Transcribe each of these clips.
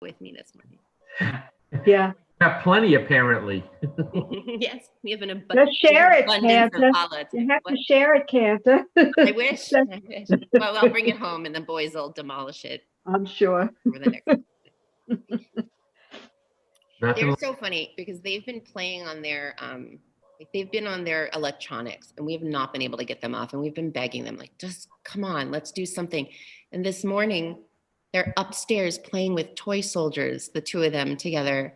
with me this morning. Yeah. Have plenty, apparently. Yes, we have an Just share it, abundance of Kanta. challah. You have to share it, Kanta. I wish. Well, I'll bring it home and the boys will demolish it. I'm sure. Over the next. Nothing They're so funny because they've been playing on their they've been on their electronics and we have not been able to get them off, and we've been begging them, like, just come on, let's do something. And this morning they're upstairs playing with toy soldiers, the two of them together,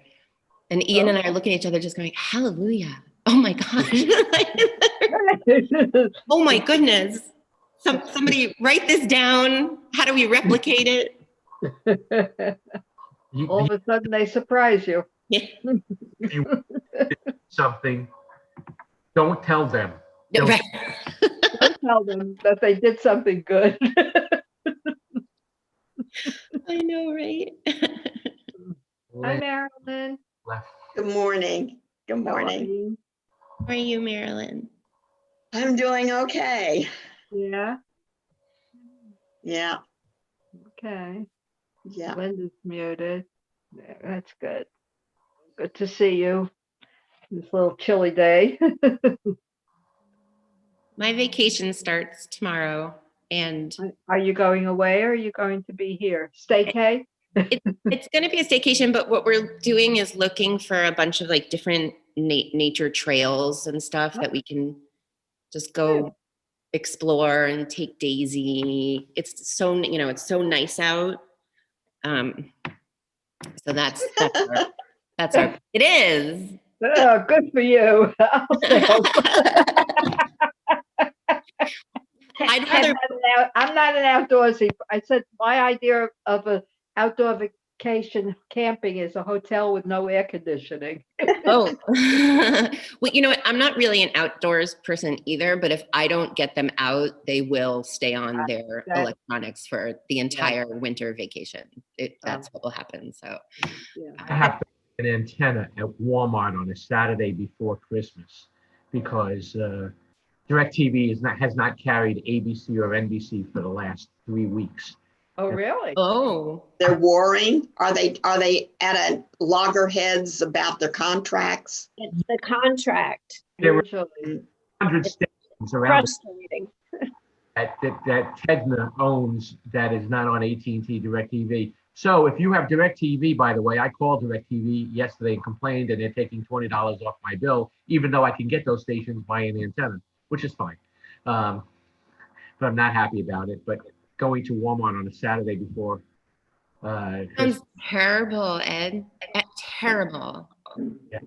and Ian and I are looking at each other just going, hallelujah, oh my gosh. Oh my goodness, somebody write this down. How do we replicate it? All of a sudden they surprise you. Yeah. you something, don't tell them. Right. Don't tell them that they did something good. I know, right? Hi, Marilyn. Good morning. Good morning. How are you, Marilyn? I'm doing okay. Yeah. Yeah. Okay. Yeah. Linda's muted. Yeah, that's good. Good to see you. This little chilly day. My vacation starts tomorrow, and Are you going away or are you going to be here? Staycay? it's going to be a staycation, but what we're doing is looking for a bunch of like different nature trails and stuff that we can just go explore and take Daisy. It's so, it's so nice out. So that's our, it is. Oh, good for you. I'm not an outdoorsy. I said my idea of an outdoor vacation camping is a hotel with no air conditioning. Oh, well, you know what? I'm not really an outdoors person either, but if I don't get them out, they will stay on their electronics for the entire winter vacation. That's what will happen. So I have to get an antenna at Walmart on a Saturday before Christmas because DirecTV has not carried ABC or NBC for the last 3 weeks. Oh, really? Oh, they're warring. Are they at a loggerheads about their contracts? It's the contract. There were 100 stations around Frustrating. that Tegna owns that is not on AT&T DirecTV. So if you have DirecTV, by the way, I called DirecTV yesterday and complained, and they're taking $20 off my bill, even though I can get those stations by an antenna, which is fine. But I'm not happy about it. But going to Walmart on a Saturday before. sounds terrible, Ed. Terrible. Yeah.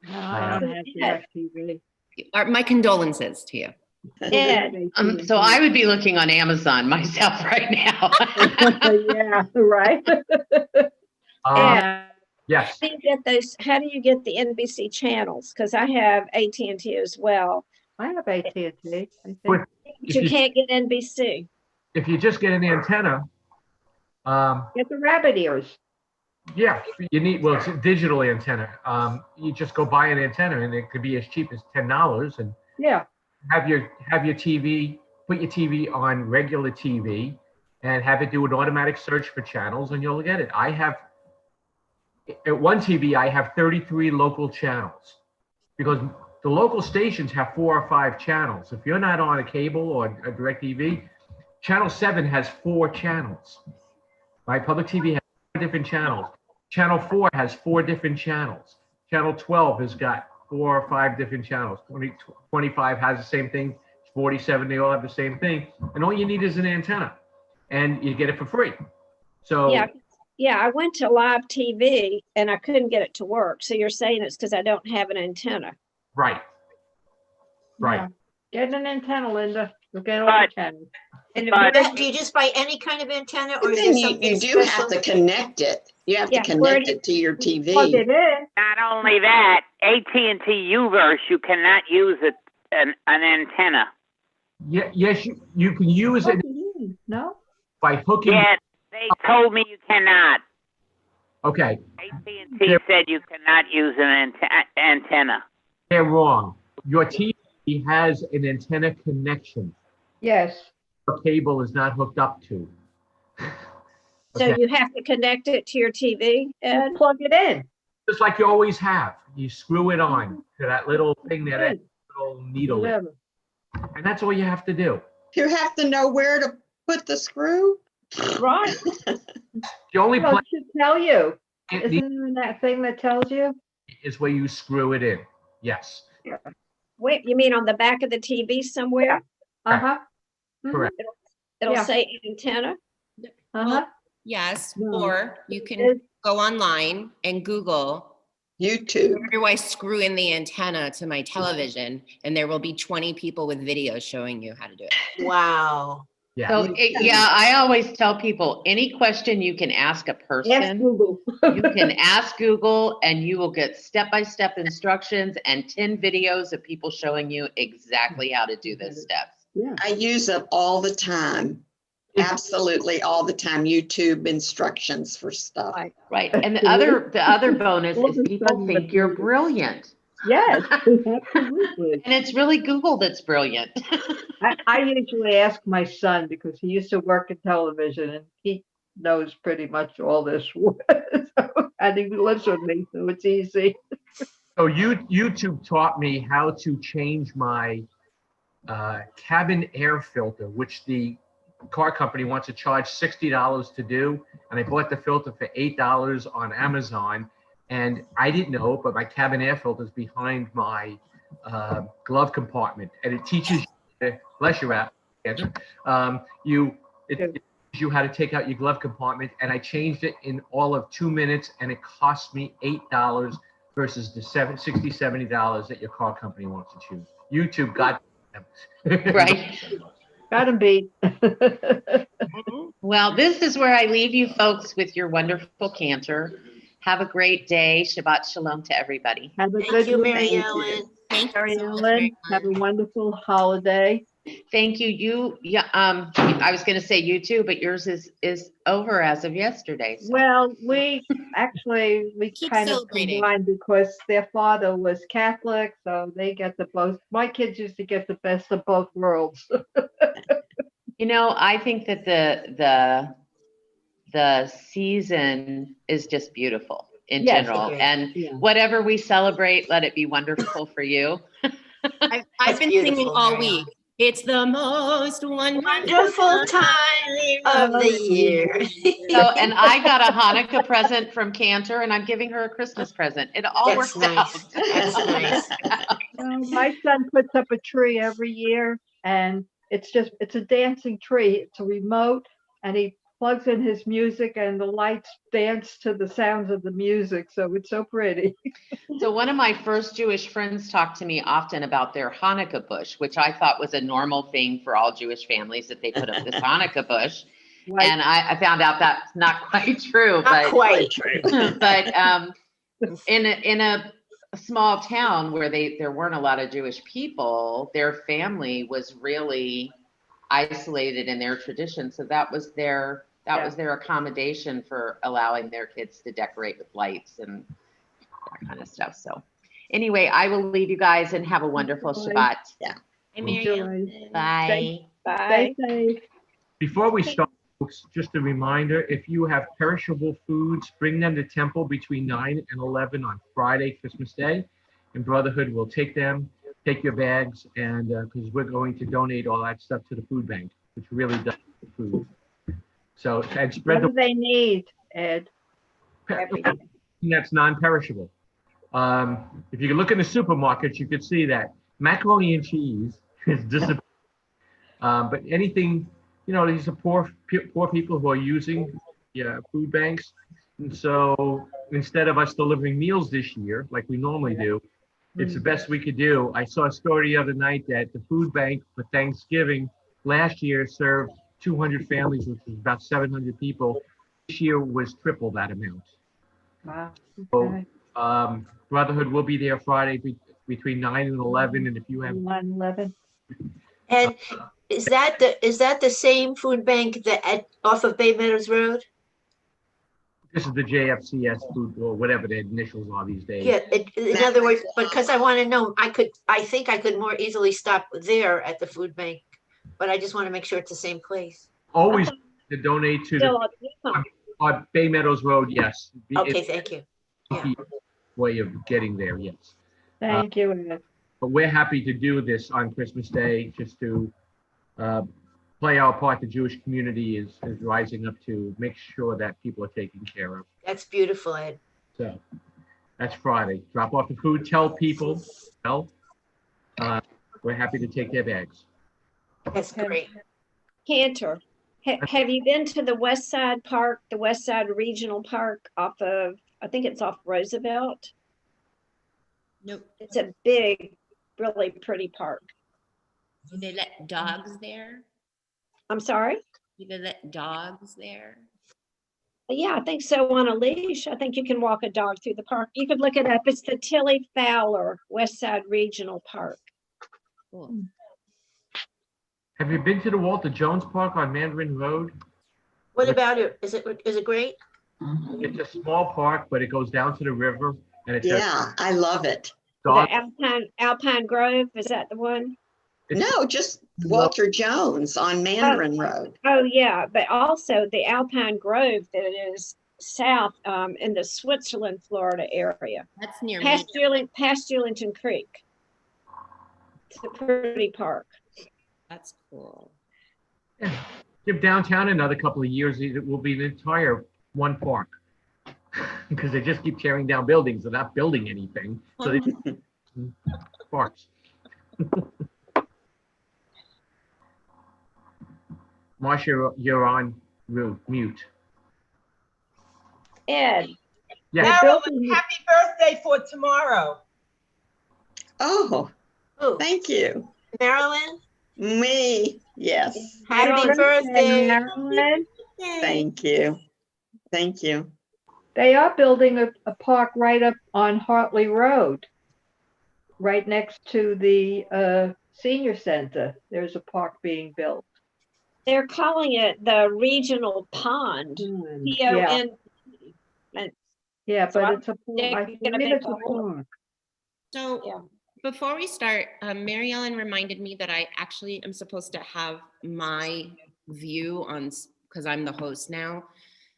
No, I don't have DirecTV. My condolences to you. Yeah. So I would be looking on Amazon myself right now. Yeah, right. Yes. How do you get those? How do you get the NBC channels? Because I have AT&T as well. I have AT&T. I think. But you can't get NBC. If you just get an antenna, Get the rabbit ears. yeah, you need, well, it's a digital antenna. You just go buy an antenna and it could be as cheap as $10 and Yeah. have your TV, put your TV on regular TV and have it do an automatic search for channels and you'll get it. I have, at one TV, I have 33 local channels because the local stations have 4 or 5 channels. If you're not on a cable or a DirecTV, Channel 7 has 4 channels. Right? Public TV has 4 different channels. Channel 4 has 4 different channels. Channel 12 has got 4 or 5 different channels. 25 has the same thing. 47, they all have the same thing. And all you need is an antenna. And you get it for free. So Yeah, I went to live TV and I couldn't get it to work. So you're saying it's because I don't have an antenna. right. Yeah. Get an antenna, Linda. You'll get all the channels. And do you just buy any kind of antenna, or But is then there you something do have special? to connect it. You have Yeah, to where connect do you- it to your Plug TV. it in. Not only that, AT&T Uverse, you cannot use an antenna. Yeah, yes, you can use it No? by hooking. Yes, they told me you cannot. Okay, AT&T said you cannot use an antenna. they're wrong. Your TV has an antenna connection. Yes. Your cable is not hooked up to. So Okay. you have to connect it to your TV, Ed? Plug it in. Just like you always have. You screw it on to that little thing that Good. little needle in. Whatever. And that's all you have to do. You have to know where to put the screw. Right. The only Well, place it should tell you. it Isn't there that thing that tells you? is where you screw it in. Yes, Wait, you mean on the back of the TV somewhere? Uh-huh. Mhm. correct. It'll Yeah. say antenna? Uh-huh. Yes, No. or you can It- go online and Google, YouTube. where do I screw in the antenna to my television? And there will be 20 people with videos showing you how to do it. Wow. Yeah. So, yeah, I always tell people, any question you can ask a Ask person, Google. you can ask Google and you will get step-by-step instructions and 10 videos of people showing you exactly how to do the steps. Yeah. I use it all the time. Absolutely all the time. YouTube instructions for stuff. Right. Right, and the other bonus All is of a people sudden think the you're videos. brilliant. Yes, absolutely. And it's really Google that's brilliant. I usually ask my son because he used to work in television and he knows pretty much all this. And he lives with me, so it's easy. So YouTube taught me how to change my cabin air filter, which the car company wants to charge $60 to do. And I bought the filter for $8 on Amazon. And I didn't know, but my cabin air filter is behind my glove compartment. And it teaches you, bless you, Andrew, it teaches you how to take out your glove compartment. And I changed it in all of 2 minutes, and it cost me $8 versus the $60, $70 that your car company wants to choose. YouTube got them. Right. Got him beat. Well, this is where I leave you folks with your wonderful cantor. Have a great day. Shabbat shalom to everybody. Have a Thank good you, week. Mary Ellen. Thank Mary you so much. Ellen, have a wonderful holiday. Thank you. I was going to say you too, but yours is over as of yesterday. So. Well, we Keep kind of celebrating. combined because their father was Catholic, so they get the both. My kids used to get the best of both worlds. You know, I think that the season is just beautiful in Yes, general, agreed. and Yeah. whatever we celebrate, let it be wonderful for you. I've That's been singing beautiful, all Mary week. It's the most wonderful Wonderful time of the year. So, and I got a Hanukkah present from Cantor, and I'm giving her a Christmas present. It all That's works nice. out. That's nice. My son puts up a tree every year, and it's a dancing tree. It's a remote, and he plugs in his music, and the lights dance to the sounds of the music. So it's so pretty. So one of my first Jewish friends talked to me often about their Hanukkah bush, which I thought was a normal thing for all Jewish families, that they put up this Hanukkah bush. Like, And I found out that's not quite true, Not but quite. but in a small town where there weren't a lot of Jewish people, their family was really isolated in their tradition. So that was their accommodation for allowing their kids to decorate with lights and that kind of stuff. So anyway, I will leave you guys and have a wonderful Bye. Shabbat. Hi, Mary Enjoy. Ellen. Bye. Bye. Stay safe. Before we start, folks, just a reminder, if you have perishable foods, bring them to temple between 9 and 11 on Friday, Christmas Day. And Brotherhood will take your bags, and because we're going to donate all that stuff to the food bank, which really does the food. So, and spread What do they need, Ed? Everything. that's non-perishable. If you can look in the supermarkets, you could see that macaroni and cheese is disappearing. But anything, these are poor people who are using food banks. And so instead of us delivering meals this year, like we normally do, it's the best we could do. I saw a story the other night that the food bank for Thanksgiving last year served 200 families, which was about 700 people. This year was triple that amount. Wow. So, Okay. Brotherhood will be there Friday between 9 and 11. And if you have 9/11. And is that the same food bank off of Bay Meadows Road? This is the JFCS food, or whatever the initials are these days. Yeah, in other words, because I want to know, I think I could more easily stop there at the food bank, but I just want to make sure it's the same place. Always to donate to Still the on Yukon. On Bay Meadows Road, yes. Okay, thank you. It's the way of getting there, yes. Thank you, Ed. But we're happy to do this on Christmas Day, just to play our part. The Jewish community is rising up to make sure that people are taken care of. That's beautiful, Ed. So that's Friday. Drop off the food, tell people, we're happy to take their bags. That's Okay. great. Cantor, have you been to the West Side Park, the West Side Regional Park off of, I think it's off Roosevelt? Nope. It's a big, really pretty park. Do they let dogs there? I'm sorry? Do they let dogs there? Yeah, I think so, on a leash. I think you can walk a dog through the park. You could look it up. It's the Tilly Fowler West Side Regional Park. Cool. Have you been to the Walter Jones Park on Mandarin Road? What about it? Is it great? It's a small park, but it goes down to the river, and it's Yeah, I love it. The Alpine Grove, is that the one? No, just Walter Jones on Mandarin Road. Oh, yeah, but also the Alpine Grove that is south in the Switzerland, Florida area. That's near me. Past Julington Creek. It's a pretty park. That's cool. Yeah. Give downtown another couple of years, it will be the entire one park. Because they just keep tearing down buildings. They're not building anything. So they parks. Marcia, you're on mute. Ed, Yeah. Marilyn, happy birthday for tomorrow. Oh, Oh, thank you. Marilyn, Me, yes. happy birthday. Marilyn. Thank you. Thank you. They are building a park right up on Hartley Road, right next to the senior center. There's a park being built. they're calling it the Regional Pond. Yeah, P-O-N. yeah, So but I'm it's a, they're I gonna believe make it's a a whole- park. So Yeah. before we start, Mary Ellen reminded me that I actually am supposed to have my view on, because I'm the host now.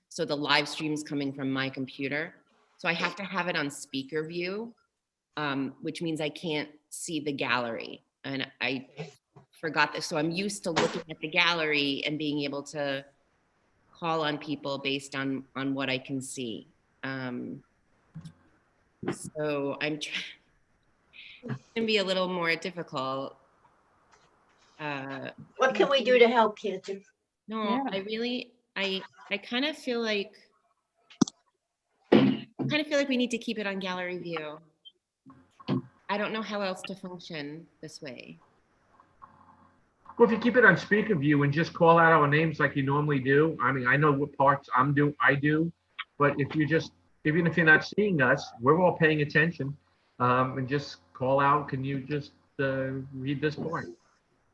So the live stream's coming from my computer. So I have to have it on speaker view, which means I can't see the gallery. And I forgot this. So I'm used to looking at the gallery and being able to call on people based on what I can see. So I'm trying. It's gonna be a little more difficult. What can we do to help, Cantor? No, Yeah. I kind of feel like we need to keep it on gallery view. I don't know how else to function this way. Well, if you keep it on speaker view and just call out our names like you normally do, I mean, I know what parts I do, but if you just, even if you're not seeing us, we're all paying attention, and just call out, can you just read this part?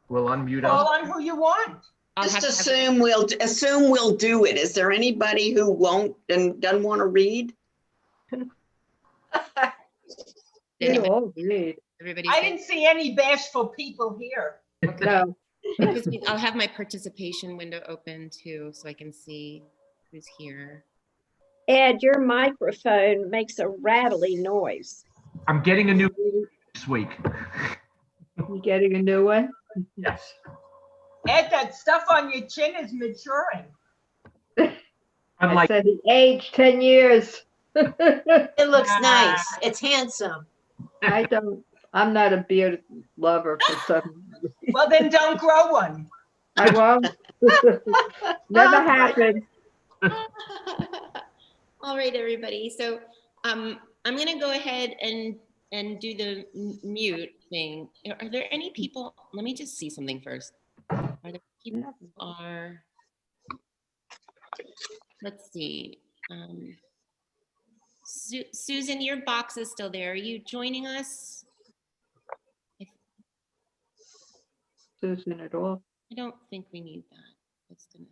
We'll unmute us. Call on who you want. I'll have Just to have- assume we'll do it. Is there anybody who won't and doesn't want to read? Did We anybody- all read. everybody I say- didn't see any bashful people here. No, Because I'll have my participation window open too, so I can see who's here. Ed, your microphone makes a rattly noise. I'm getting a new this week. you getting a new one? Yes. Ed, that stuff on your chin is maturing. I Unlike, said he aged 10 years. It looks nice. It's handsome. I'm not a beard lover for some. Well, then don't grow one. I won't. Never happened. All right, everybody. So I'm gonna go ahead and do the mute thing. Are there any people? Let me just see something first. Are there people who are? Let's see. Susan, your box is still there. Are you joining us? Susan at all. I don't think we need that. It's gonna.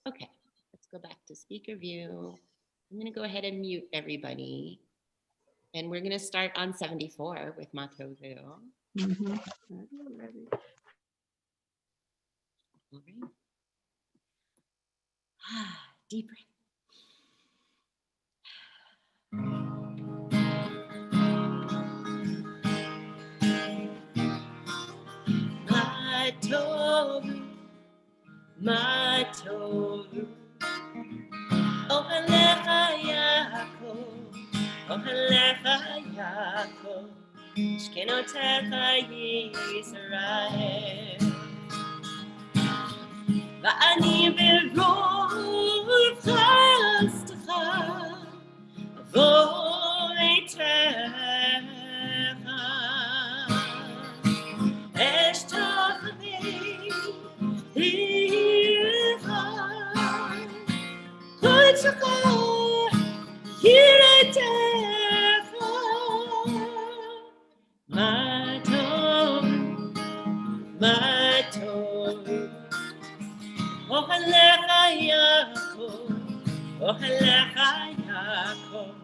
Okay, let's go back to speaker view. I'm gonna go ahead and mute everybody. And we're gonna start on 74 with Matovu. Mhm. All right. Deep breath. My Torah, Ohalecha Yaakov, Ohalecha Yaakov, Shkenotecha Yisrael. Va'ani berov chastecha, avoitecha, eshtachavei licha, kodshcha yiretecha, my Torah, Ohalecha Yaakov, Ohalecha Yaakov,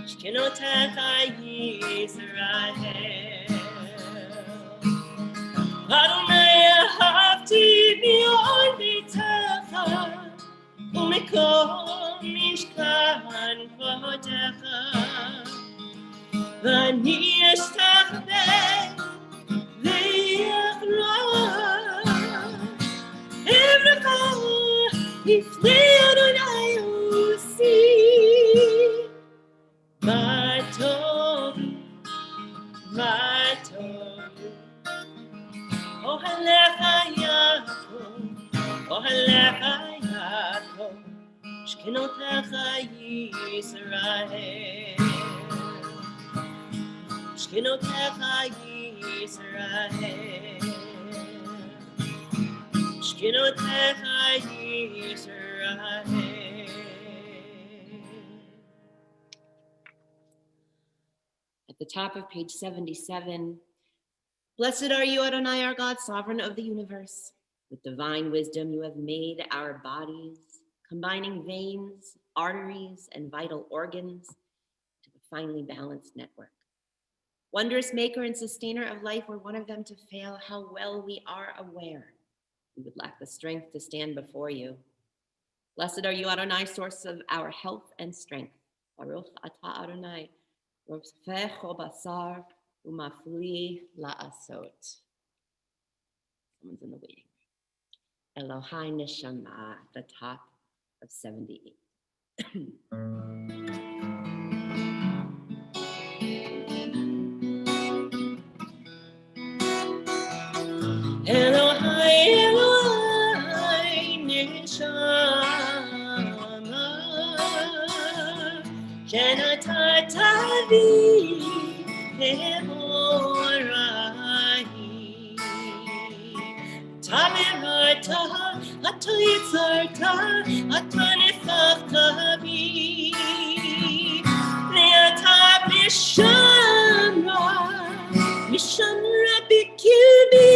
Shkenotecha Yisrael. Adonai ahavti mi'ol bitecha, u'mekol mishkan kvodecha, v'ani eshtachvei ve'echlon evrecha lifnei Adonai usi. My Torah, Ohalecha Yaakov, Ohalecha Yaakov, Shkenotecha Yisrael, Shkenotecha Yisrael, Shkenotecha Yisrael. At the top of page 77, blessed are you, Adonai, our God, sovereign of the universe. With divine wisdom, you have made our bodies, combining veins, arteries, and vital organs to a finely balanced network. Wondrous maker and sustainer of life, were one of them to fail, how well we are aware we would lack the strength to stand before you. Blessed are you, Adonai, source of our health and strength. Baruch atah Adonai, rofecho basar umafli la'asot. Someone's in the waiting room. Elohai Neshama at the top of 78. Elohai, Elohai Neshama, Shenatatavi Ehorai, Tamirata, Atoyitzarta, Atanefachtavi, Leata Mishamra, Mishamra Bikirbi,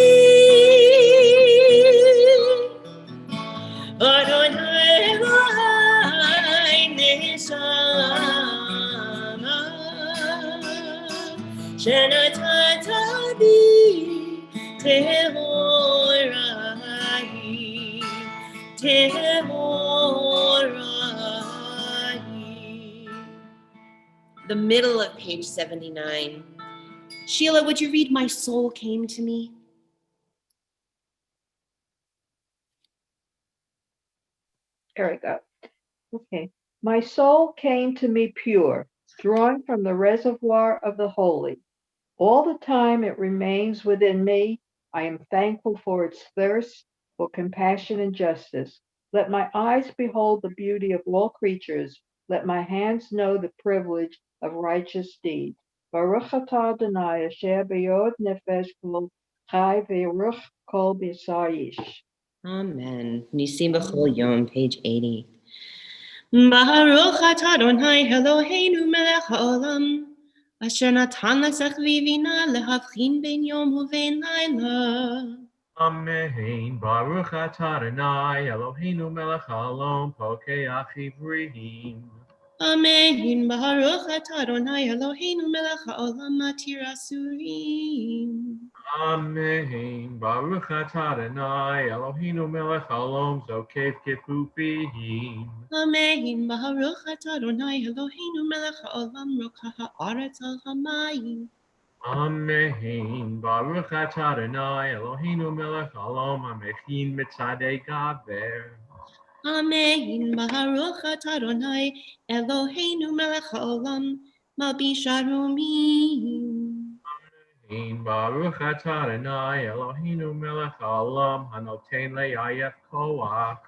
Adonai Elohai Neshama, Shenatatavi Tehorai, Tehorai. The middle of page 79. Sheila, would you read My Soul Came to Me? There we go. Okay. My soul came to me pure, drawn from the reservoir of the holy. All the time it remains within me, I am thankful for its thirst, for compassion and justice. Let my eyes behold the beauty of all creatures. Let my hands know the privilege of righteous deeds. Baruch atah Adonai asher b'yod nefesh kol chai v'ruch kol b'sar yish. Amen. Nisim b'chol yom, page 80. Baruch atah Adonai Eloheinu melech haolam, asher natan l'sechvi vina lehavchin ben yom uvein laila. Amen. Baruch atah Adonai Eloheinu melech haolam pokeach ivrim. Amen. Baruch atah Adonai Eloheinu melech haolam matir asurim. Amen. Baruch atah Adonai Eloheinu melech haolam zokef kefufim. Amen. Baruch atah Adonai Eloheinu melech haolam rokach haaretz al hamayim. Amen. Baruch atah Adonai Eloheinu melech haolam hamechin mitzadei gaber. Amen. Baruch atah Adonai Eloheinu melech haolam malbish arumim. Amen. Baruch atah Adonai Eloheinu melech haolam hanoten le'ayef koach.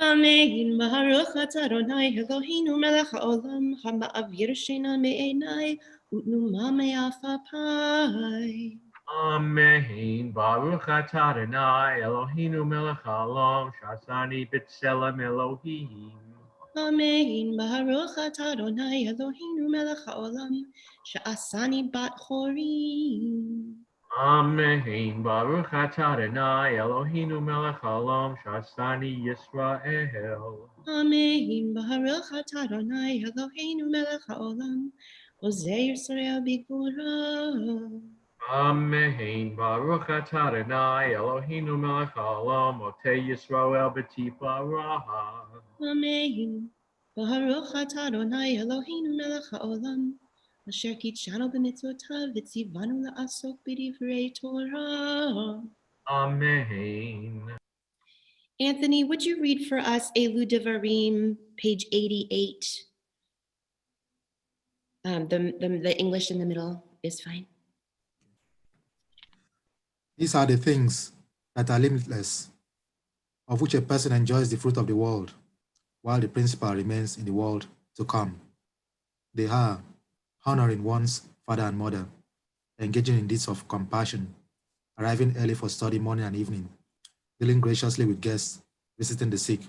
Amen. Baruch atah Adonai Eloheinu melech haolam hama'avir shena me'enai utnuma me'afapai. Amen. Baruch atah Adonai Eloheinu melech haolam shasani b'tselem Elohim. Amen. Baruch atah Adonai Eloheinu melech haolam sha'asani bat chorim. Amen. Baruch atah Adonai Eloheinu melech haolam shasani Yisrael. Amen. Baruch atah Adonai Eloheinu melech haolam ozei Yisrael b'gvura. Amen. Baruch atah Adonai Eloheinu melech haolam otei Yisrael b'tiparah. Amen. Baruch atah Adonai Eloheinu melech haolam asher kitshanu b'mitzvotav v'tzivanu la'asok b'divrei Torah. Amen. Anthony, would you read for us Elu Devarim, page 88? The English in the middle is fine. These are the things that are limitless, of which a person enjoys the fruit of the world, while the principal remains in the world to come. They are honoring one's father and mother, engaging in deeds of compassion, arriving early for study morning and evening, dealing graciously with guests, visiting the sick,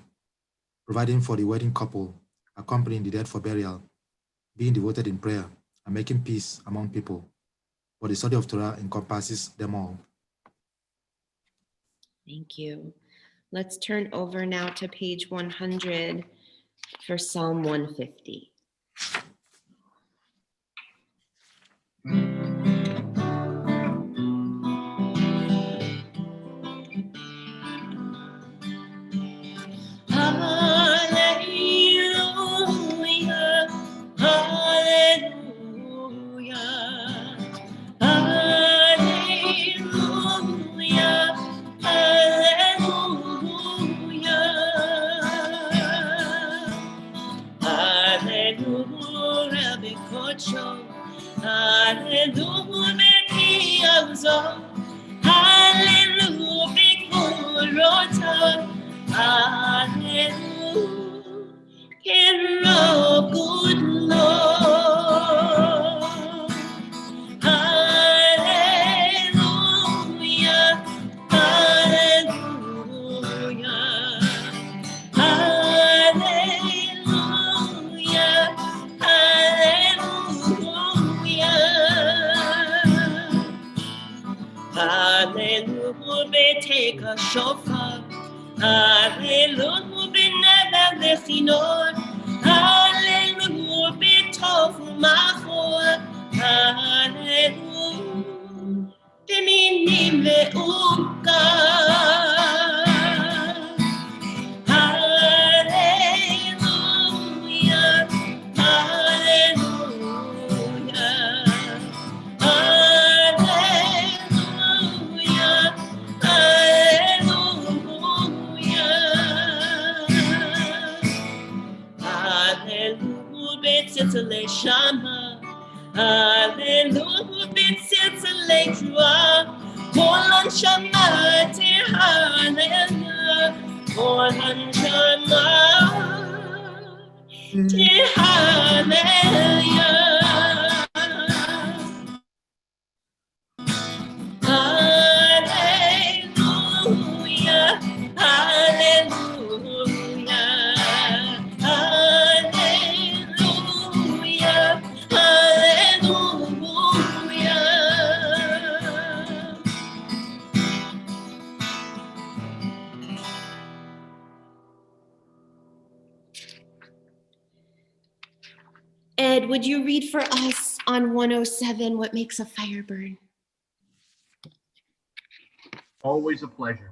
providing for the wedding couple, accompanying the dead for burial, being devoted in prayer, and making peace among people. For the study of Torah encompasses them all. Thank you. Let's turn over now to page 100 for Psalm 150. Hallelujah, hallelujah, hallelujah, hallelujah, hallelujah, bikocho, hallelujah, bekiyazo, hallelujah, bikurota, hallelujah, good Lord. Hallelujah, hallelujah, hallelujah, hallelujah. Hallelujah, take a shofar. Hallelujah, never lechinor. Hallelujah, tov machor. Hallelujah, b'minim le'ukah. Hallelujah, hallelujah, hallelujah, hallelujah. Hallelujah, b'tzitzilei shama. Hallelujah, b'tzitzilei trua. Kol anshamati, hallelujah. Kol anshamati, hallelujah. Hallelujah, hallelujah, hallelujah, hallelujah. Ed, would you read for us on 107 what makes a fire burn? Always a pleasure.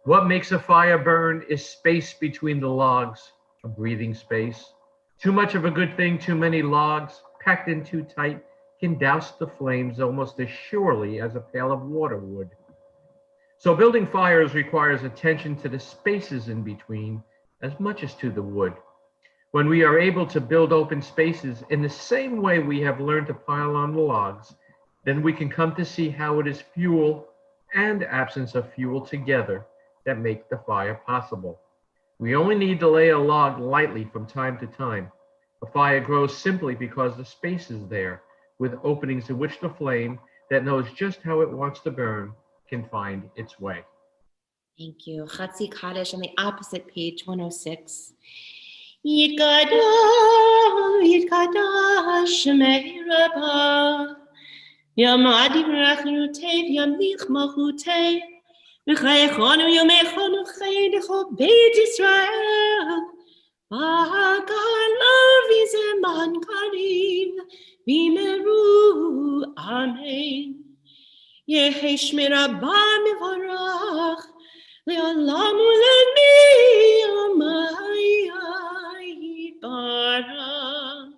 What makes a fire burn is space between the logs, a breathing space. Too much of a good thing, too many logs, packed in too tight, can douse the flames almost as surely as a pail of water would. So building fires requires attention to the spaces in between as much as to the wood. When we are able to build open spaces in the same way we have learned to pile on the logs, then we can come to see how it is fuel and absence of fuel together that make the fire possible. We only need to lay a log lightly from time to time. A fire grows simply because the space is there, with openings in which the flame that knows just how it wants to burn can find its way. Thank you. Chatzi Kaddish on the opposite page, 106. Yitgadol, Yitgadash, Shemei Rabbah, Yom Adi B'rachnutev, Yom Lich Malchutev, V'chayechonu Yomechonu Chaydecho Beit Yisrael, V'hagalav Yizeman Karim, V'meru, Amen. Yehi Shmei Rabbah Mevarach, Le'olam u'le'miyamai Yitbarach.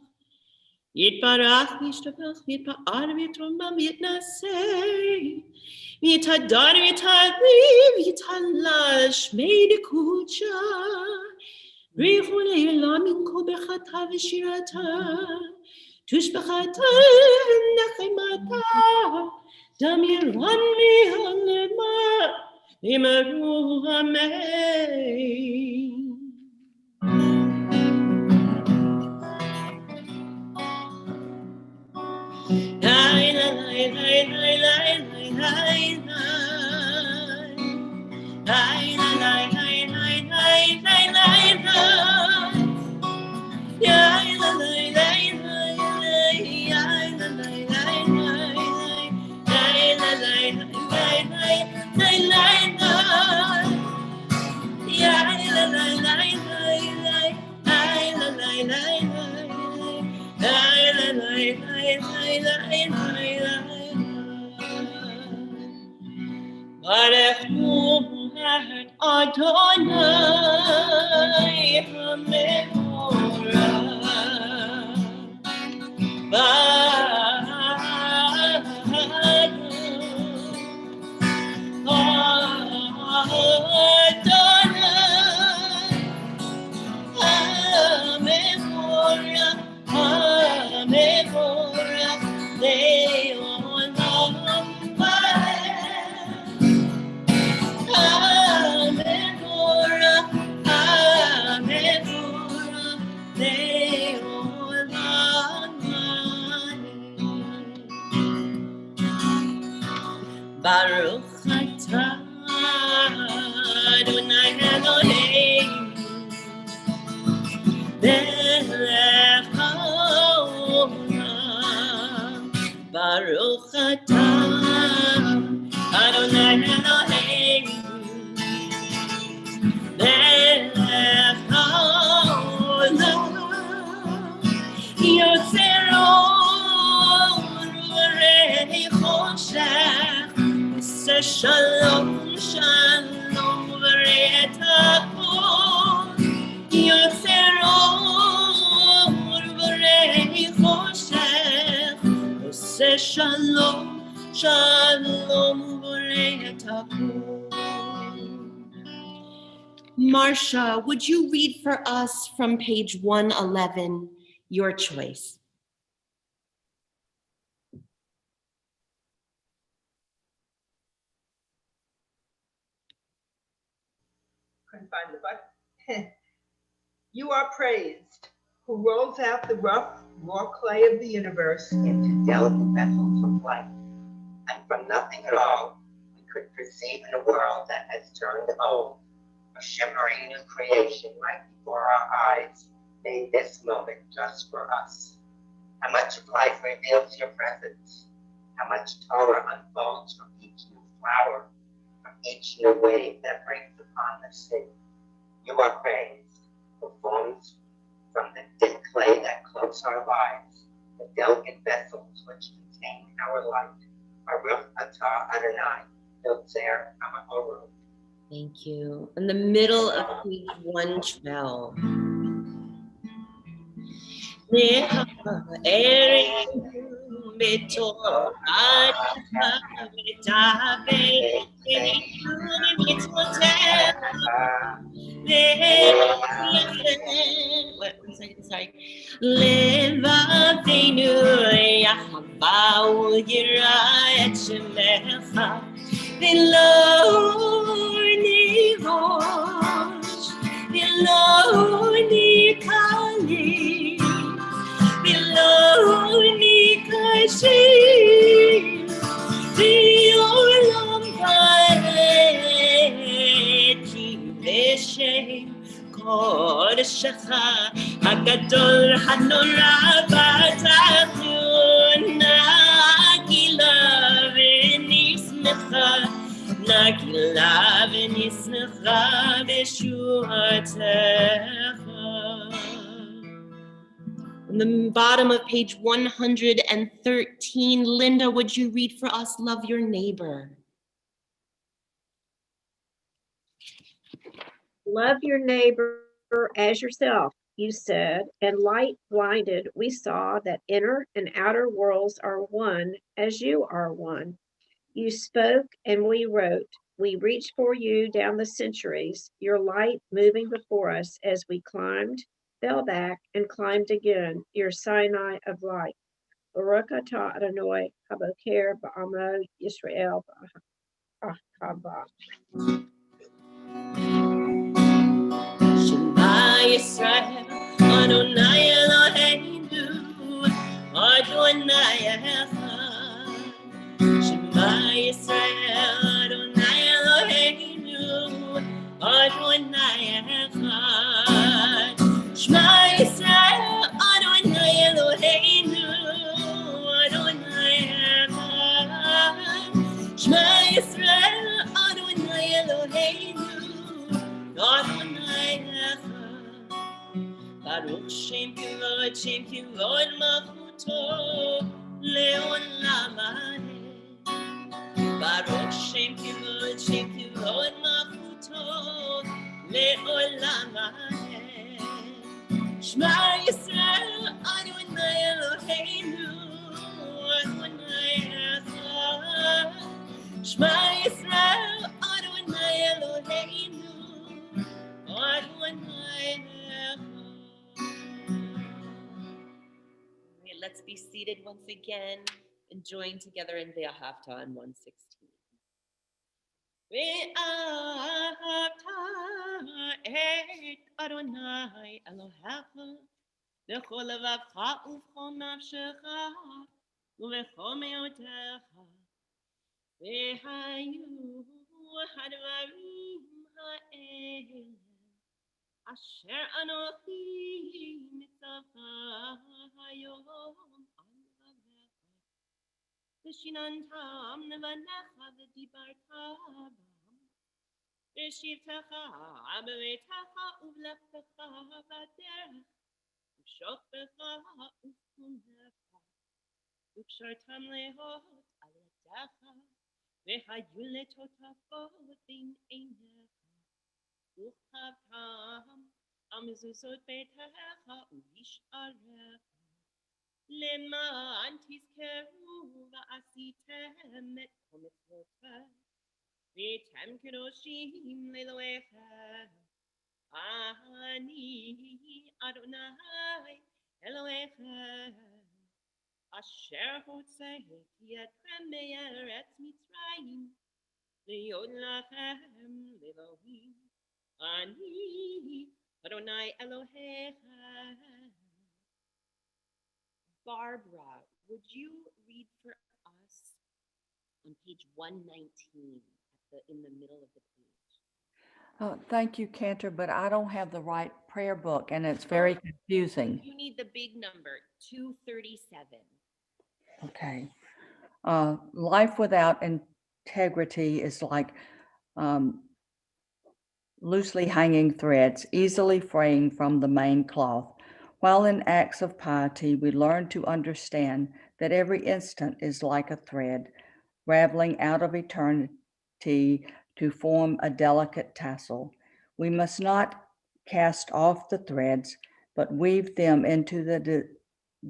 Yitbarach v'yishtabach v'yitpa'ar v'yitromam v'yitnaseh v'yitadar v'yitadliv v'yithalal shmei dekucha v'yichu le'olam min kol bechata v'shirata tushbachata nachemata dam yiran mi'halema v'yimeru amen. Baruch et Adonai HaMevorach Baruch atah Adonai Eloheinu melech haolam. Baruch atah Adonai Eloheinu melech haolam. Yotzer or v'rei choshech Shalom, shalom, v're'etakol, Yotzer or v'rei choshech, Oseh shalom, shalom, v're'etakol. Marcia, would you read for us from page 111, your choice? Couldn't find the button. You are praised, who rolls out the rough, raw clay of the universe into delicate vessels of light. And from nothing at all, we could perceive in a world that has turned old, a shimmering new creation right before our eyes, made this moment just for us. How much of life reveals your presence? How much Torah unfolds from each new flower, from each new wave that breaks upon the sea. You are praised, who forms from the thin clay that cloaks our lives, the delicate vessels which contain our light. Baruch atah Adonai, Yotzer Ha'orot. Thank you. In the middle of page 112. Sorry. Levavenu Yahweh Yirah Shelecha V'lo nivosh V'lo nikali V'lo nikashim V'olam va'ed Ki v'shem קודשך הגדול הנורא בתחתון נגילה ונשמחה נגילה ונשמחה בשורתך. On the bottom of page 113, Linda, would you read for us, Love Your Neighbor? Love your neighbor as yourself, you said, and light blinded, we saw that inner and outer worlds are one as you are one. You spoke and we wrote. We reached for you down the centuries, your light moving before us as we climbed, fell back, and climbed again, your Sinai of light. Baruch atah Adonai haboker ba'amo Yisrael ba'achava. Shema Yisrael, Adonai Eloheinu, Adonai Echad. Shema Yisrael, Adonai Eloheinu, Adonai Echad. Shema Yisrael, Adonai Eloheinu, Adonai Echad. Shema Yisrael, Adonai Eloheinu, Adonai Echad. Baruch Shem Kivod Malchuto Leolam Amen. Baruch Shem Kivod Malchuto Leolam Amen. Shema Yisrael Adonai Eloheinu Adonai Echad. Shema Yisrael Adonai Eloheinu Adonai Echad. Let's be seated once again and join together in Ve'ahavta on 116. Ve'ahavta et Adonai Elohecha b'chol levavcha u'b'chol nafshecha u'b'chol me'otecha ve'hayu hadvarim ha'ele asher anochi mitzavcha hayom alavecha v'shinantam levanecha v'dibarta bam v'shivtecha b'beitecha u'v'lechtecha b'derech u'shoftecha u'funecha u'kshartam lehot al yadecha v'hayu letotafot bin einecha u'chavtam המזוזות ביתך ובשעריך למען תזכרו ועשיתם את כל מצוותיי והייתם קדושים לאלוהיכם אני אדוני אלוהיכם אשר הוצאתי אתכם מארץ מצרים להיות לכם לאלוהים אני Adonai Elohecha. Barbara, would you read for us on page 119 in the middle of the page? Oh, thank you, Cantor, but I don't have the right prayer book and it's very confusing. You need the big number, 237. Okay. Life without integrity is like loosely hanging threads, easily fraying from the main cloth. While in acts of piety, we learn to understand that every instant is like a thread, raveling out of eternity to form a delicate tassel. We must not cast off the threads, but weave them into the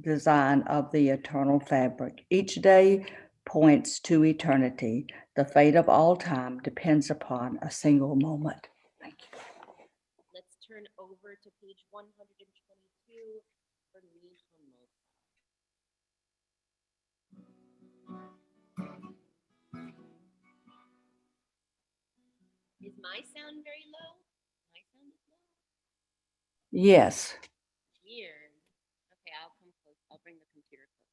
design of the eternal fabric. Each day points to eternity. The fate of all time depends upon a single moment. Thank you. Let's turn over to page 122 for me. Is my sound very low? My sound is low. Yes. Weird. Okay, I'll come close. I'll bring the computer closer.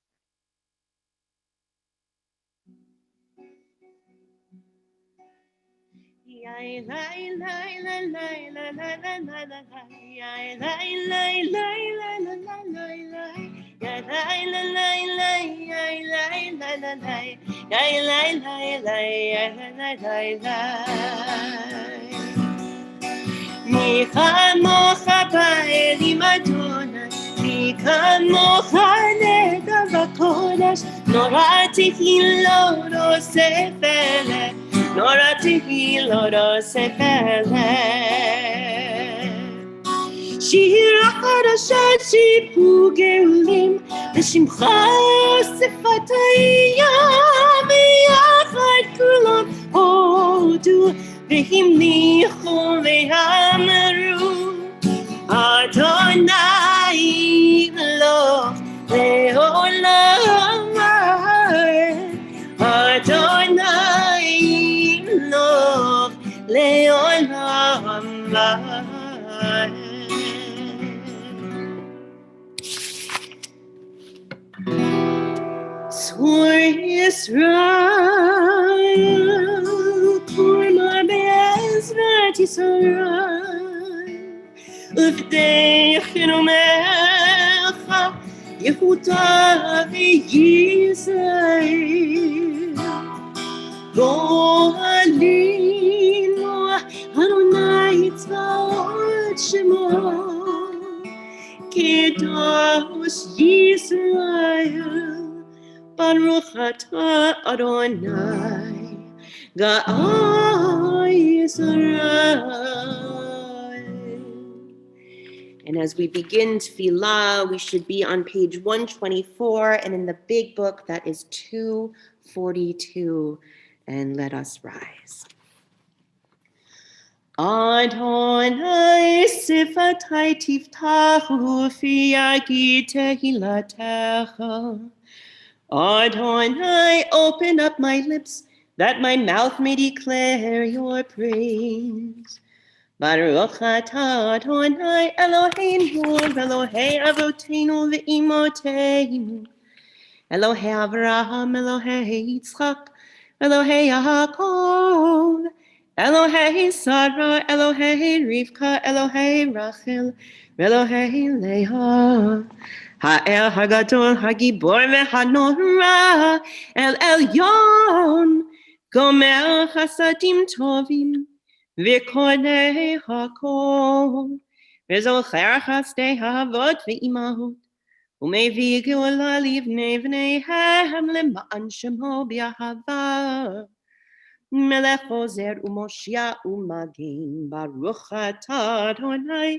מי כמוך באלים אדוני, מי כמוך נגע בקודש, נורא תהילות עושה פלא, נורא תהילות עושה פלא. שיר החדשה שיפו גאולים, לשמך שפתיה, ויחד כולם הודו, והמליכו ואמרו, אדוני לא לעולם ועד, אדוני לא לעולם ועד. צור ישראל, קורמה בעזרת ישראל, עבדי חרומך, יהודה וישראל. גואלינו, אדוני צבאות שמו, קדוש ישראל. Baruch atah Adonai, Ga'al Yisrael. And as we begin Tefillah, we should be on page 124, and in the big book that is 242. And let us rise. Adonai sifatai tiftachu fi yagi tehilatecha. Adonai, open up my lips, that my mouth may declare your praise. Baruch atah Adonai Eloheinu, Elohei Avoteinu ve'imoteinu, Elohei Avraham, Elohei Yitzchak, Elohei Yaakov, Elohei Sarah, Elohei Rivka, Elohei Rachel, Elohei Leah. Ha'el hagadol hagibor ve'hanora el elyon gomer chasadim tovim v'kodei hakol v'zocher chasdei havot ve'imahot u'mevii geula livnei v'neihem lema'an shemo b'ahava melech ozer u'moshia u'magin baruch atah Adonai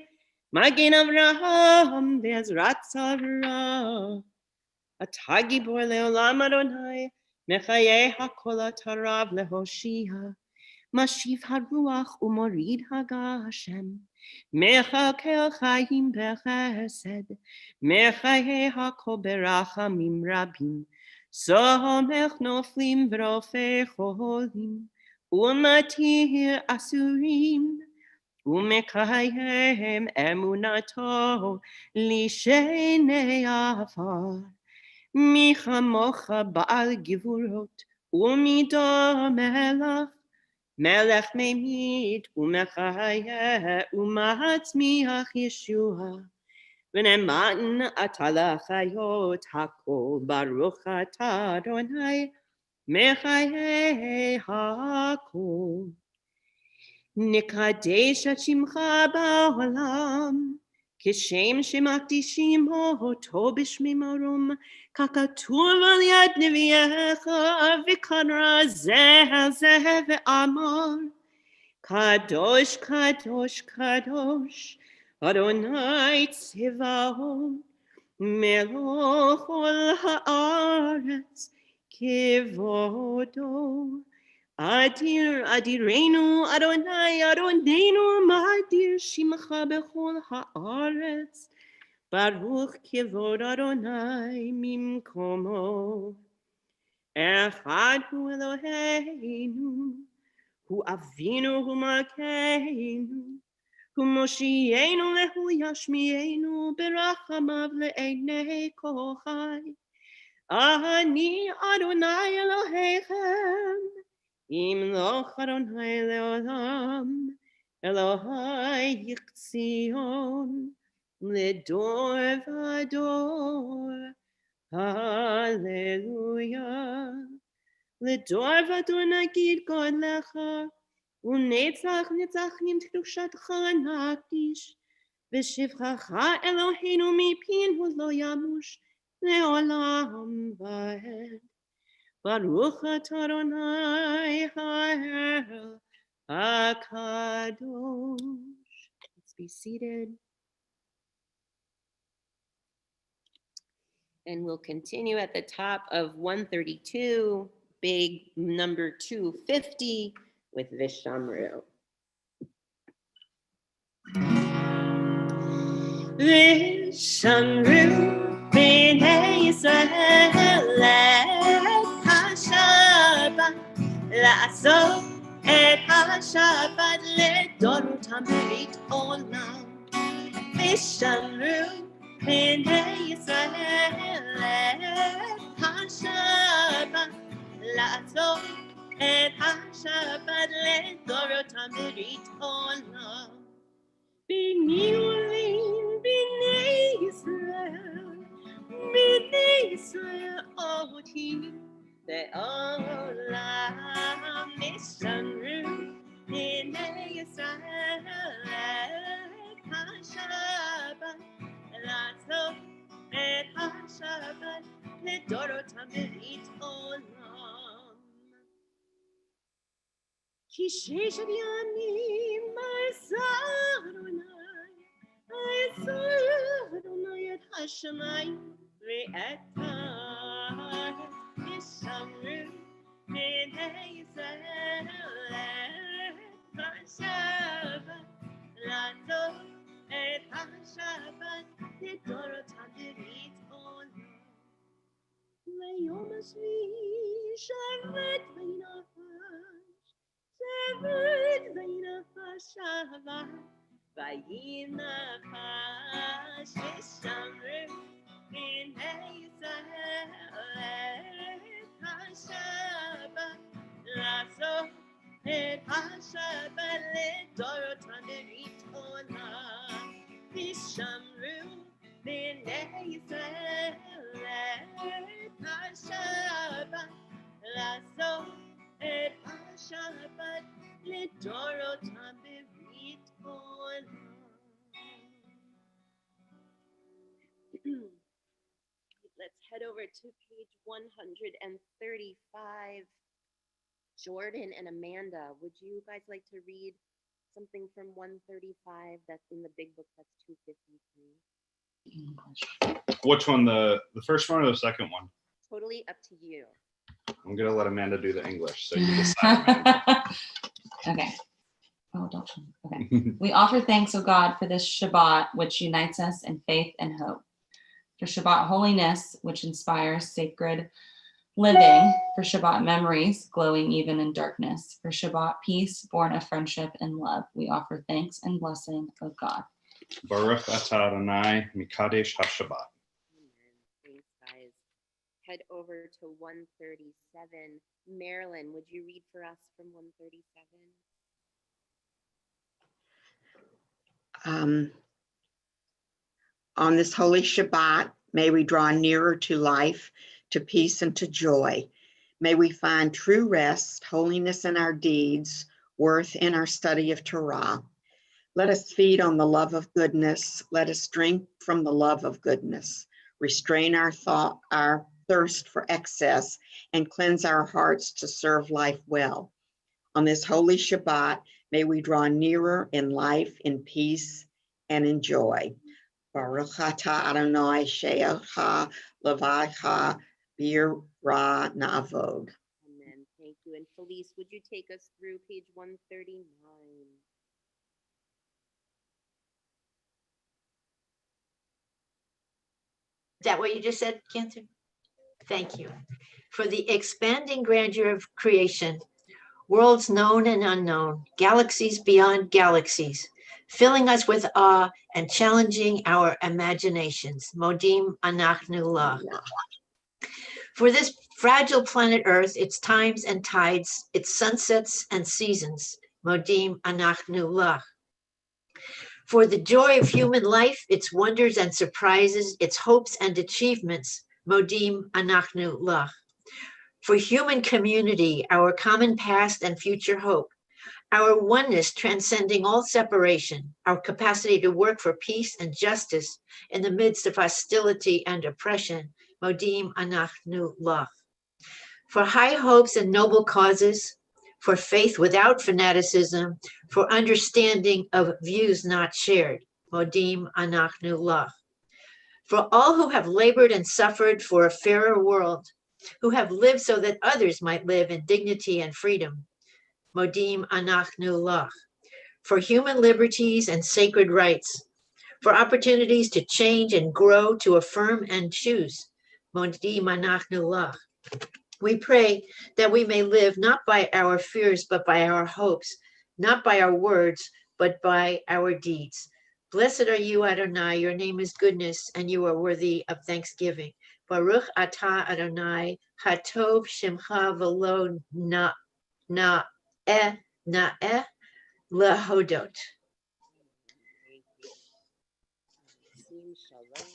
Magen Avraham ve'ezrat Sarah, atah gibor le'olam Adonai, mechayeh hakol atarav lehoshia, mashiv haruach u'morid hagashem, mechakel chayim bechesed, mechayeh hakol berachamim rabim, somech noflim v'rofei cholim, u'matir asurim, Umekayem emunato lishenei afar michamocha ba'al givurot umido melech memit umechayeh umatzmiach Yeshua v'neman atalachayot hakol baruch atah Adonai mechayeh hakol Nikadesh Shimcha ba'olam, כשם שמקדישים אותו בשמי מרום, ככתוב על יד נביאך, וקרא זה על זה ואמר, קדוש, קדוש, קדוש, אדוני צבאות, מלוך כל הארץ, כבודו. אדיר, אדירנו, אדוני, אדוננו, מה אדיר שמך בכל הארץ. ברוך כבוד אדוני ממקומו. אחד הוא אלוהינו, הוא אבינו, הוא מלכנו, הוא מושיענו והוא ישמיענו ברחמיו לעיני כל חי. אני אדוני אלוהיכם, ימלוך אדוני לעולם, אלוהי ציון, לדור ודור, הללויה. לדור ודור נגיד גודלך, ונצח נצחים קדושתך נקדיש, ושבחך אלוהינו מפינו לא ימוש, לעולם ועד. ברוך אתה אדוני האל הקדוש. Let's be seated. And we'll continue at the top of 132, big number 250 with Vishamru. Vishamru b'nei Yisrael HaShabbat לעשות את השבת לדורותם ברית עולם. ושמרו בני ישראל את השבת לעשות את השבת לדורותם ברית עולם. בניהולים בני ישראל אותי לעולם. ושמרו בני ישראל את השבת לעשות את השבת לדורותם ברית עולם. כי ששת ימים עשה אדוני את השמיים ואת הארץ. ושמרו בני ישראל את השבת לעשות את השבת לדורותם ברית עולם. ליום השביעי שבת וינפש, שבת וינפש שבת וינפש. ושמרו בני ישראל את השבת לעשות את השבת לדורותם ברית עולם. ושמרו בני ישראל את השבת לעשות את השבת לדורותם ברית עולם. Let's head over to page 135. Jordan and Amanda, would you guys like to read something from 135 that's in the big book that's 253? Which one, the first one or the second one? Totally up to you. I'm gonna let Amanda do the English, so you decide. Amanda. Okay. Oh, don't. Okay. We offer thanks, O God, for this Shabbat, which unites us in faith and hope. For Shabbat holiness, which inspires sacred living. For Shabbat memories, glowing even in darkness. For Shabbat peace, born of friendship and love. We offer thanks and blessing, O God. Baruch atah Adonai mikadesh haShabbat. Thanks, guys. Head over to 137. Marilyn, would you read for us from 137? On this holy Shabbat, may we draw nearer to life, to peace, and to joy. May we find true rest, holiness in our deeds, worth in our study of Torah. Let us feed on the love of goodness. Let us drink from the love of goodness. Restrain our thought, our thirst for excess, and cleanse our hearts to serve life well. On this holy Shabbat, may we draw nearer in life, in peace, and in joy. Baruch atah Adonai she'echa levacha bir ra na'avod. Amen. Thank you. And Felice, would you take us through page 139? Is that what you just said, Cancer? Thank you. For the expanding grandeur of creation, worlds known and unknown, galaxies beyond galaxies, filling us with awe and challenging our imaginations. Modim anachnu la. For this fragile planet Earth, its times and tides, its sunsets and seasons. Modim anachnu la. For the joy of human life, its wonders and surprises, its hopes and achievements. Modim anachnu la. For human community, our common past and future hope, our oneness transcending all separation, our capacity to work for peace and justice in the midst of hostility and oppression. Modim anachnu la. For high hopes and noble causes, for faith without fanaticism, for understanding of views not shared. Modim anachnu la. For all who have labored and suffered for a fairer world, who have lived so that others might live in dignity and freedom. Modim anachnu la. For human liberties and sacred rights, for opportunities to change and grow, to affirm and choose. Modim anachnu la. We pray that we may live not by our fears, but by our hopes, not by our words, but by our deeds. Blessed are you, Adonai, your name is goodness, and you are worthy of thanksgiving. Baruch atah Adonai, hatov shemcha v'lo na'eh lehodot. Sim shalom.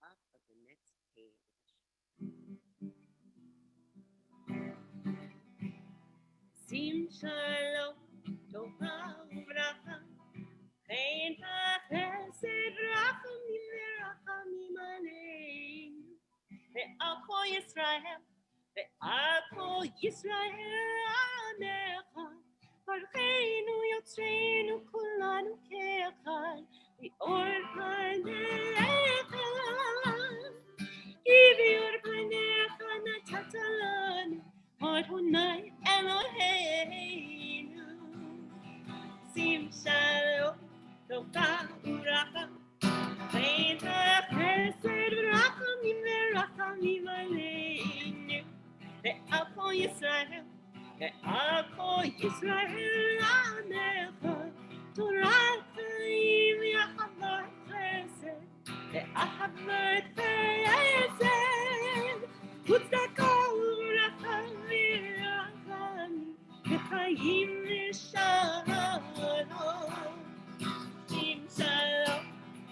Top of the next page. Sim shalom, tova uvracha, chen ha'chesed rachamim v'rachamim aleinu, ve'al kol Yisrael, ve'al kol Yisrael amecha, barucheinu yotzreinu kulanu ke'echad, v'or panecha, v'or panecha natata lanu, Adonai Eloheinu. Sim shalom, tova uracha, chen ha'chesed v'rachamim v'rachamim aleinu, ve'al kol Yisrael, ve'al kol Yisrael amecha, Torah chaim v'ahavat chesed, ve'ahavat chesed, u'tzedakah u'racha v'rachamim, v'chaim v'shalom. Sim shalom,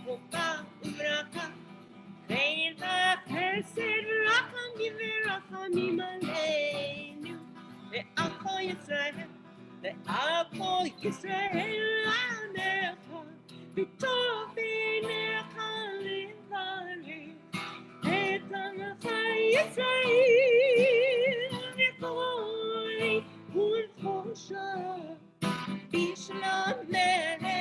tova uvracha, chen ha'chesed v'rachamim v'rachamim aleinu, ve'al kol Yisrael, ve'al kol Yisrael amecha, v'tov b'einecha levarim, et amcha Yisrael, v'choli u'lchosha, b'shalom lecha.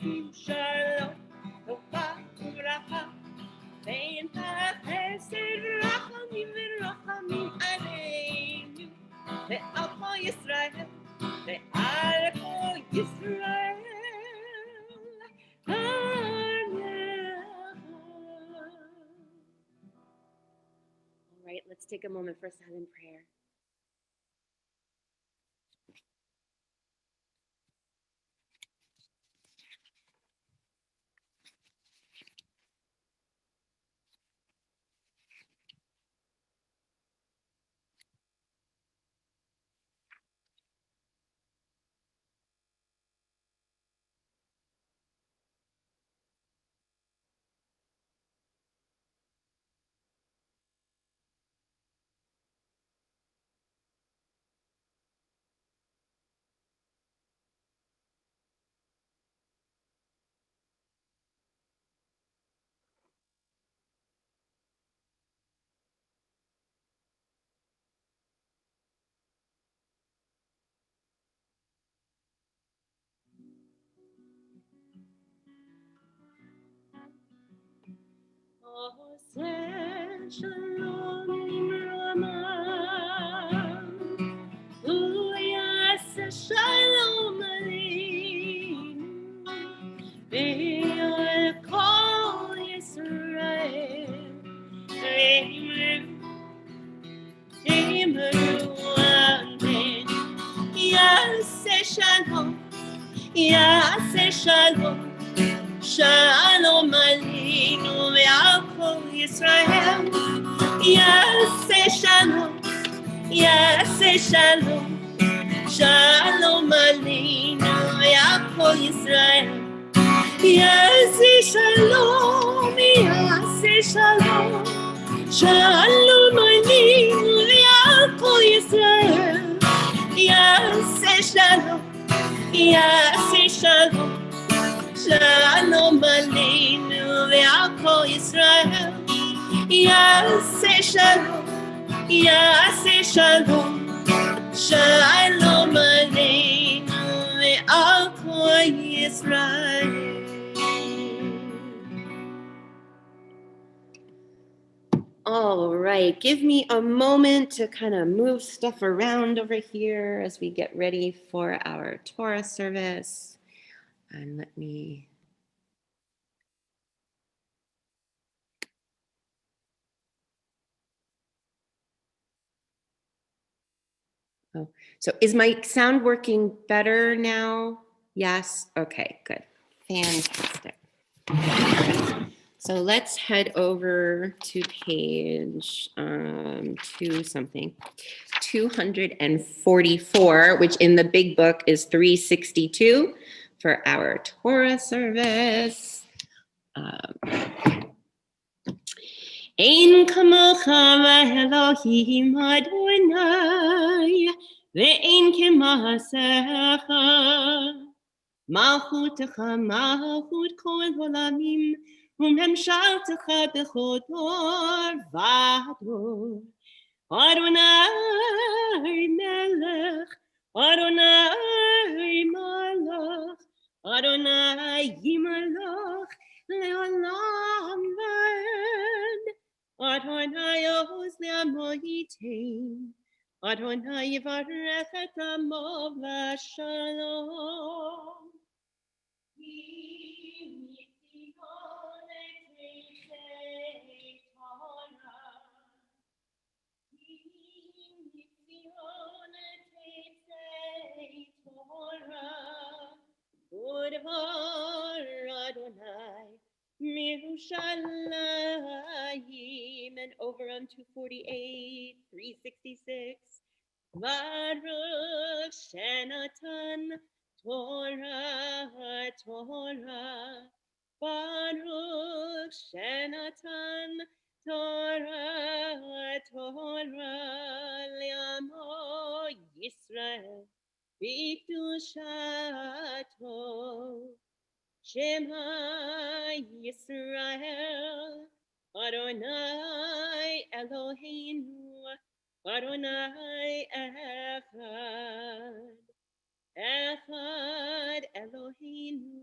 Sim shalom, tova uvracha, chen ha'chesed v'rachamim v'rachamim aleinu, ve'al kol Yisrael, ve'al kol Yisrael amecha. All right, let's take a moment for silent prayer. שלום למרומם, הוא יעשה שלום עלינו, ועל כל ישראל, אמרו אמן. יעשה שלום, יעשה שלום, שלום עלינו ועל כל ישראל. יעשה שלום, יעשה שלום, שלום עלינו ועל כל ישראל. יעשה שלום, יעשה שלום, שלום עלינו ועל כל ישראל. יעשה שלום, יעשה שלום, שלום עלינו ועל כל ישראל. יעשה שלום, יעשה שלום, שלום עלינו ועל כל ישראל. All right, give me a moment to kind of move stuff around over here as we get ready for our Torah service. And let me... Oh, so is my sound working better now? Yes? Okay, good. Fantastic. So let's head over to page 244, which in the big book is 362 for our Torah service. Ein kamocha Elohim Adonai, ve'ein kemaasecha. Malchutecha malchut kol olamim, umemshaltecha bechol dor vador. Adonai melech, Adonai malach, Adonai yimalach leolam vaed. Adonai oz le'amo yitain, Adonai yivarech et amo v'shalom. Adonai, Mirushalayim, and over on 248, 366. Baruch Shenatan Torah, Torah. Baruch Shenatan Torah, Torah. Le'amo Yisrael b'kedushato. Shema Yisrael, Adonai Eloheinu, Adonai Echad. Echad Eloheinu,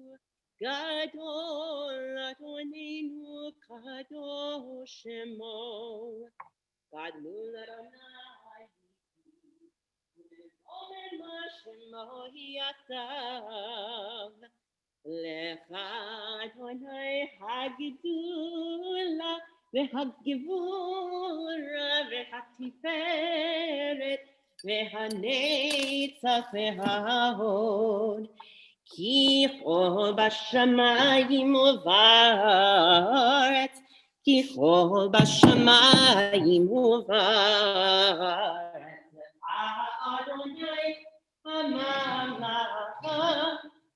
Gadol Adonenu, Kadosh Shemo. Gadol Adonai, Omer Shemo Yatav. Lecha Adonai Hagidula, V'Hagivura, V'Hatiferet, V'Hanetzach, V'Hahod. Ki chol b'shamayim u'va'aretz, Ki chol b'shamayim u'va'aretz. Adonai Hamalacha,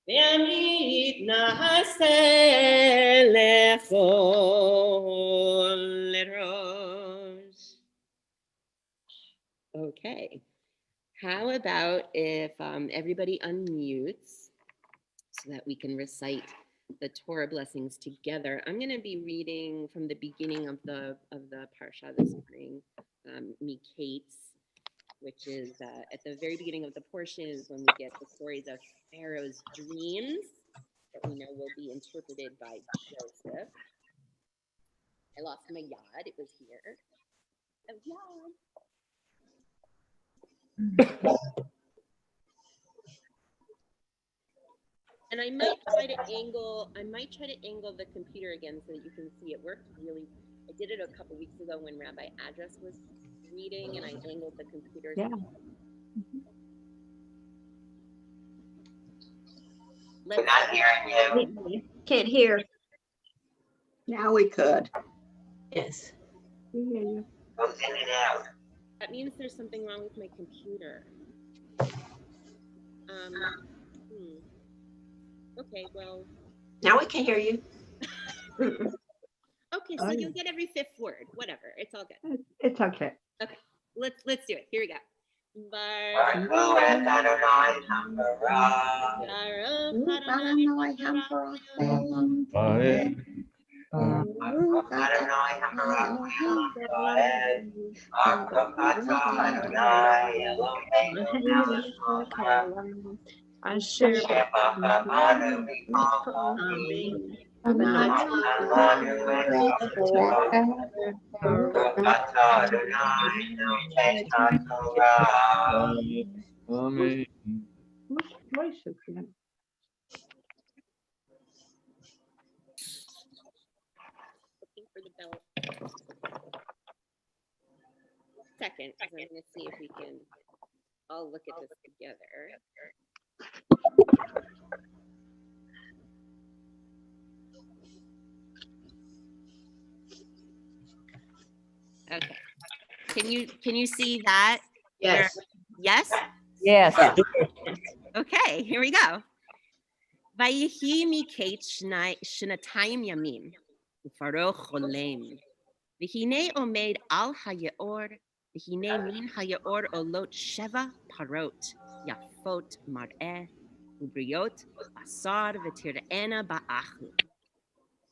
Ve'amid na'aseh lechol rosh. Okay. How about if everybody unmutes so that we can recite the Torah blessings together? I'm going to be reading from the beginning of the parsha this morning, Miketz, which is at the very beginning of the portion is when we get the stories of Pharaoh's dreams that we know will be interpreted by Joseph. I lost my yad. It was here. Oh, yad. And I might try to angle the computer again so that you can see it worked really. I did it a couple weeks ago when Rabbi Address was reading, and I angled the computer. Yeah. Let's not hearing you. Can't hear. Now we could. Yes. We hear you. Goes in and out. That means there's something wrong with my computer. Okay, well. Now we can hear you. Okay, so you'll get every fifth word. Whatever, it's all good. It's okay. Okay, let's do it. Here we go. Baruch Adonai Hamparah. Baruch Adonai Hamparah. Amen. Whose voice is that? Looking for the bell. Second, because I'm going to see if we can all look at this together. Okay. Can you see that? Yes. Yes? Yes. Okay, here we go. Vayihi mikate shnatayim yamim, ufaro cholem. V'hine omed al hayaor, v'hine min hayaor olot sheva parot, yafot mar'eh, ubriot basar v'tir'ena ba'achu.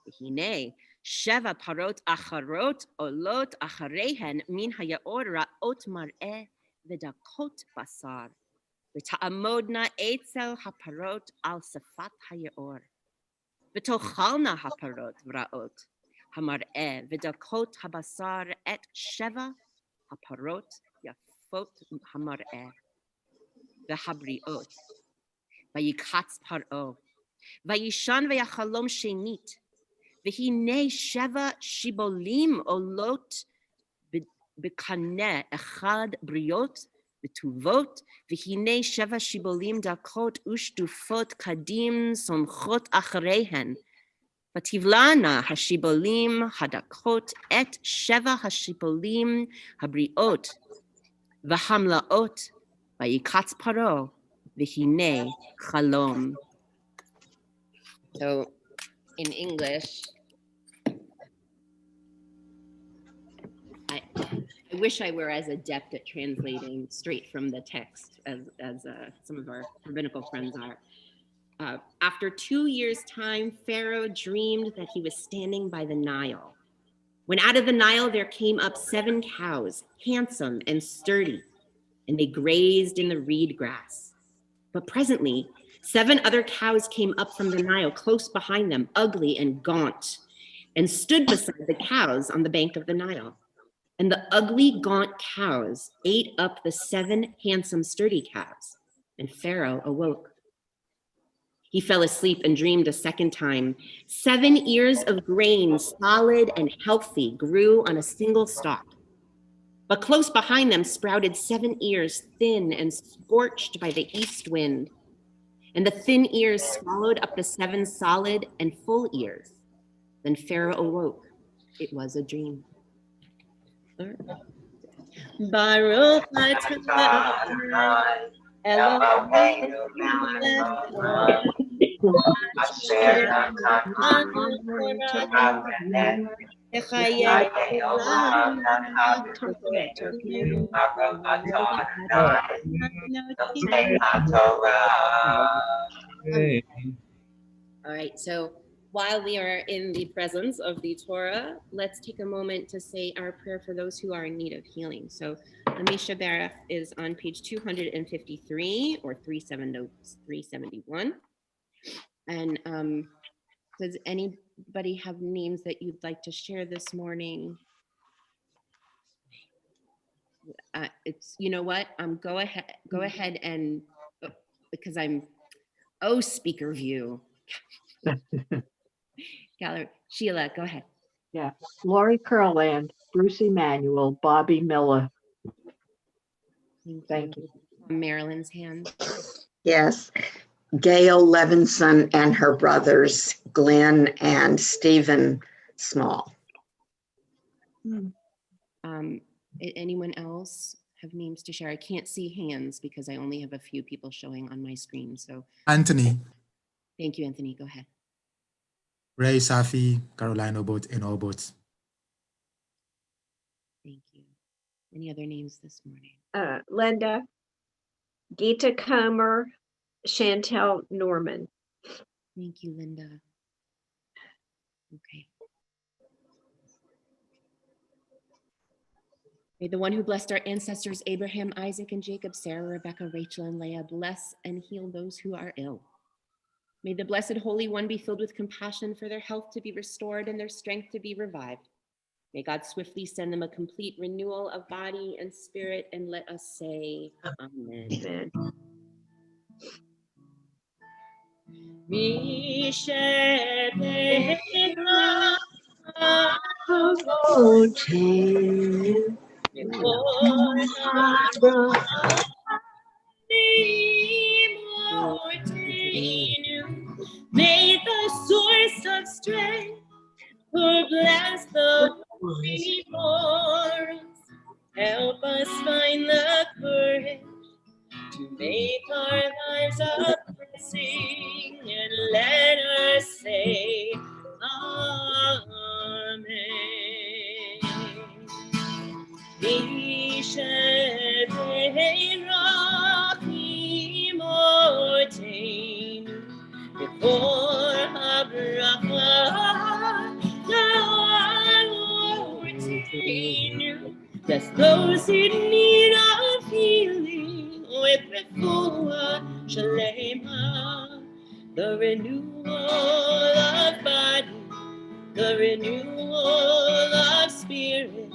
V'hine sheva parot acharot olot acharehen min hayaor ra'ot mar'eh v'dakot basar. V'ta'amodna etzel haparot al safat hayaor. V'tochalna haparot v'ra'ot hamar'eh v'dakot habasar et sheva haparot yafot hamar'eh v'habriot. V'yikatz par'o. V'yishan v'yachalom shenit. V'hine sheva shibolim olot b'kaneh echad briot v'tuvot, v'hine sheva shibolim dakot ushtufot kadim somchot acharehen, v'tivlana hashibolim hadakot et sheva hashibolim habriot, v'hamlaot, v'yikatz paro, v'hine chalom. So in English, I wish I were as adept at translating straight from the text as some of our rabbinical friends are. After 2 years' time, Pharaoh dreamed that he was standing by the Nile. When out of the Nile there came up 7 cows, handsome and sturdy, and they grazed in the reed grass. But presently, 7 other cows came up from the Nile close behind them, ugly and gaunt, and stood beside the cows on the bank of the Nile. And the ugly, gaunt cows ate up the 7 handsome, sturdy cows, and Pharaoh awoke. He fell asleep and dreamed a second time. 7 ears of grain, solid and healthy, grew on a single stalk. But close behind them sprouted 7 ears, thin and scorched by the east wind. And the thin ears swallowed up the 7 solid and full ears. Then Pharaoh awoke. It was a dream. Baruch atah Eloheinu asher All right, so while we are in the presence of the Torah, let's take a moment to say our prayer for those who are in need of healing. So Amisha Baraf is on page 253 or 371. And Does anybody have names that you'd like to share this morning? It's, you know what? Go ahead and, because I'm, speaker view. Gallery, Sheila, go ahead. Yeah, Lori Curland, Bruce Emanuel, Bobby Miller. Thank you. Marilyn's hand. Yes. Gail Levinson and her brothers, Glenn and Stephen Small. Anyone else have names to share? I can't see hands because I only have a few people showing on my screen. So Anthony, thank you, Anthony. Go ahead. Ray, Safi, Caroline Obot, and Obot. Thank you. Any other names this morning? Linda, Geeta Comer, Chantel Norman. Thank you, Linda. Okay. May the one who blessed our ancestors, Abraham, Isaac, and Jacob, Sarah, Rebecca, Rachel, and Leah, bless and heal those who are ill. May the Blessed Holy One be filled with compassion for their health to be restored and their strength to be revived. May God swiftly send them a complete renewal of body and spirit, and let us say, Amen. Amen. May the source of strength who bless the remorse help us find the courage to make our lives a blessing, and let us say Amen. Bless those in need of healing with refuah shalema, the renewal of body, the renewal of spirit,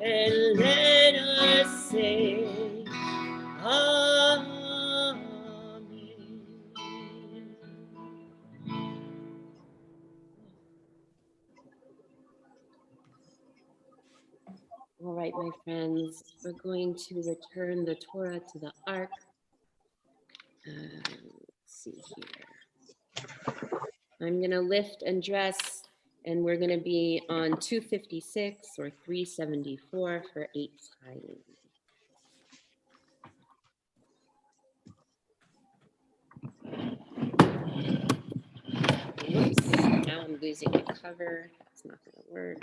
and let us say Amen. All right, my friends, we're going to return the Torah to the Ark. Let's see here. I'm going to lift and dress, and we're going to be on 256 or 374 for 8 times. Whoops, now I'm losing the cover. That's not going to work.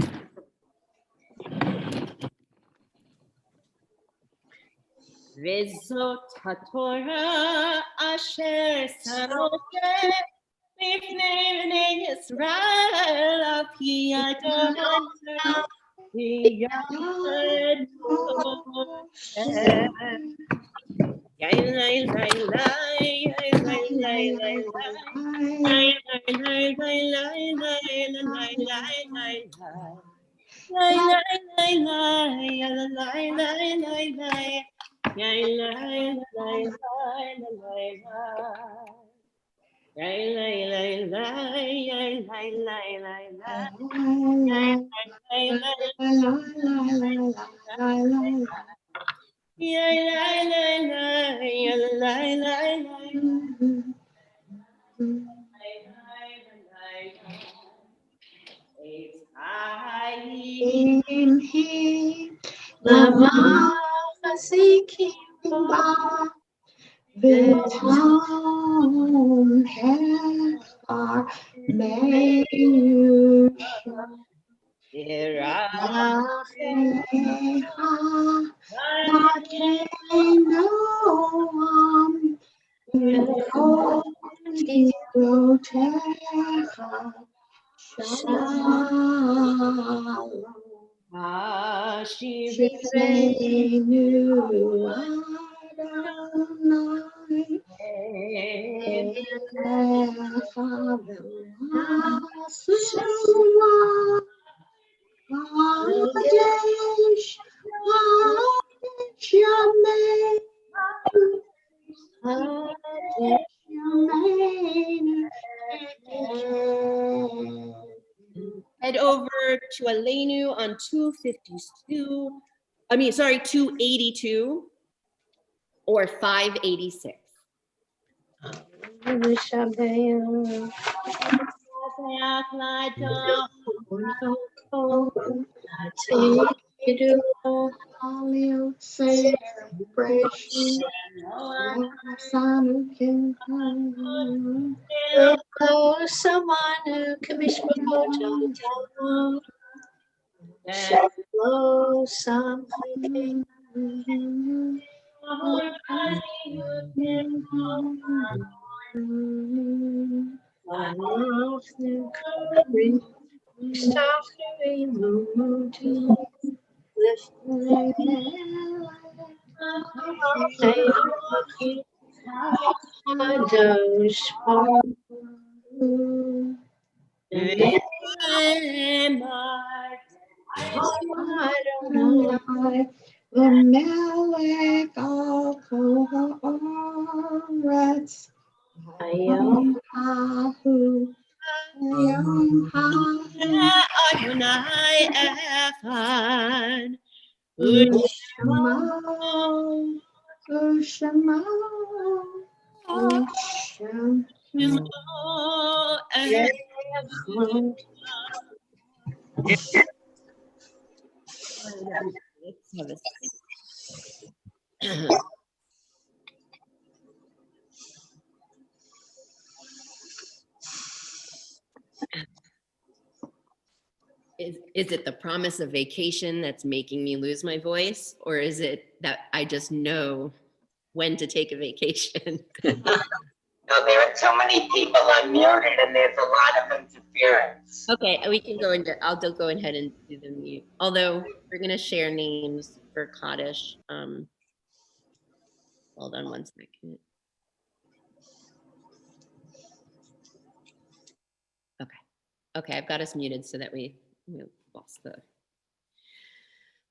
Vezot HaTorah asher saroteh b'fnei bnei Yisrael al pi Adonai v'yadenu Yai lai lai lai, yai lai lai lai lai, yai lai lai lai lai, lai lai lai lai. Lai lai lai lai, yai lai lai lai lai. Yai lai lai lai lai lai. Yai lai lai lai, yai lai lai lai lai. Yai lai lai lai lai. Yai lai lai lai, yai lai lai lai. In him, Lama Chasikim Ba, V'tom Hefar Me'usha, V'rachecha, V'keinoam, V'kol Tirotecha, Shalom. Shivreinu Adonai Head over to Aleinu on 282 or 586. Someone who can be spoken to, Shalom, something. Melech al kol haaretz, Hayom hahu, Hayom hahu, Adonai Echad. Ushama, Ushama, Is it the promise of vacation that's making me lose my voice? Or is it that I just know when to take a vacation? No, there are so many people unmuted and there's a lot of interference. Okay, we can go into, I'll go ahead and do the mute. Although we're gonna share names for Kaddish. Hold on one second. Okay, I've got us muted so that we lost the.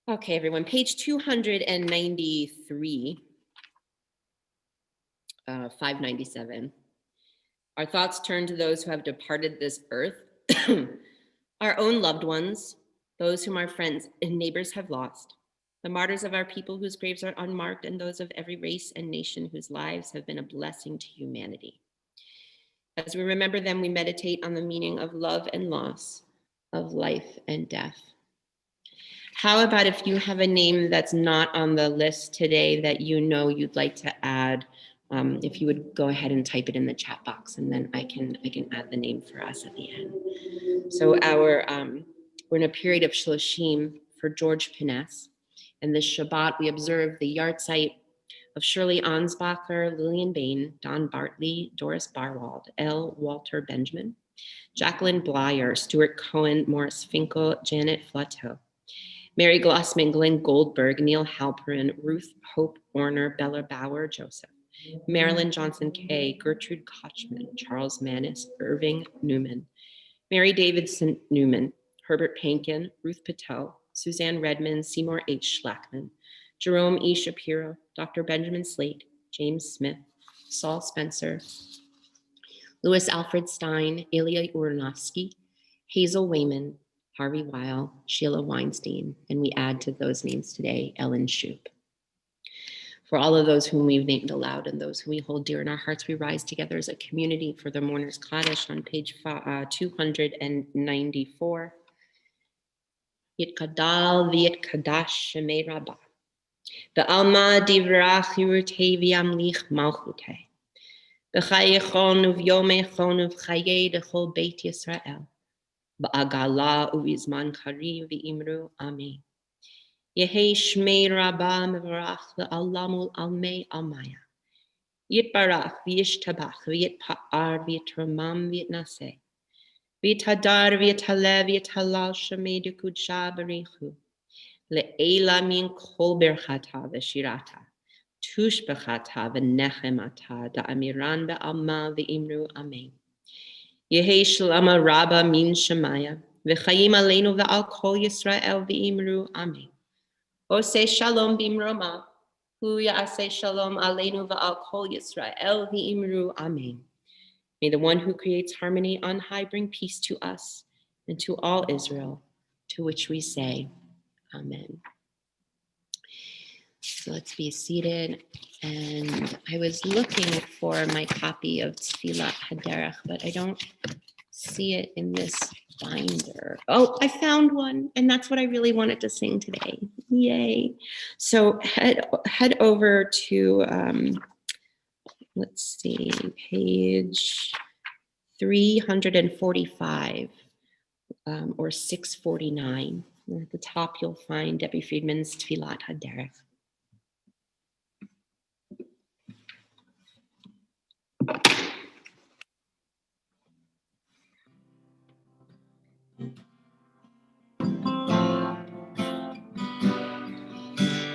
Okay, everyone, page 293, 597. Our thoughts turn to those who have departed this earth, our own loved ones, those whom our friends and neighbors have lost, the martyrs of our people whose graves are unmarked, and those of every race and nation whose lives have been a blessing to humanity. As we remember them, we meditate on the meaning of love and loss, of life and death. How about if you have a name that's not on the list today that you know you'd like to add, if you would go ahead and type it in the chat box, and then I can add the name for us at the end. So we're in a period of Shloshim for George Piness, and this Shabbat we observe the yahrzeit of Shirley Ansbacher, Lillian Bain, Don Bartley, Doris Barwald, L. Walter Benjamin, Jacqueline Blyer, Stuart Cohen, Morris Finkel, Janet Flateau, Mary Glossman, Glenn Goldberg, Neil Halperin, Ruth Hope Warner, Bella Bauer, Joseph, Marilyn Johnson Kay, Gertrude Kochman, Charles Mannis, Irving Newman, Mary Davidson Newman, Herbert Pankin, Ruth Patel, Suzanne Redmond, Seymour H. Schlackman, Jerome E. Shapiro, Dr. Benjamin Slate, James Smith, Saul Spencer, Louis Alfred Stein, Ilya Uranovsky, Hazel Wayman, Harvey Weil, Sheila Weinstein, and we add to those names today, Ellen Shoup. For all of those whom we've named aloud and those whom we hold dear in our hearts, we rise together as a community for the Mourner's Kaddish on page 294. Yitkadal v'yitkadash shemei rabbah. Ve'alma divrach yurtei v'yamlich malchutei. V'chayechon uv'yomechon uv'chayei dechol beit Yisrael. Ba'agala uv'izman kariv v'imru amen. Yehei shmei rabbah mevarach le'alamul almei almaya. Yitbarach v'yishtabach v'yitpa'ar v'yitramam v'yitnaseh. V'yitadar v'yitalev v'yitalal shemei dekudsha barichu. Le'ela min kol berchata v'shirata. Tushbechata v'nechemata da'amiran be'alma v'imru amen. Yehi shalama rabba min shemaya v'chayim aleinu ve'al kol Yisrael v'imru amen. Ose shalom bimroma hu ya'aseh shalom aleinu ve'al kol Yisrael v'imru amen. May the one who creates harmony on high bring peace to us and to all Israel, to which we say, Amen. So let's be seated. And I was looking for my copy of Tfilat Haderech, but I don't see it in this binder. Oh, I found one, and that's what I really wanted to sing today. Yay. So head over to, let's see, page 345 or 649. And at the top, you'll find Debbie Friedman's Tfilat Haderech.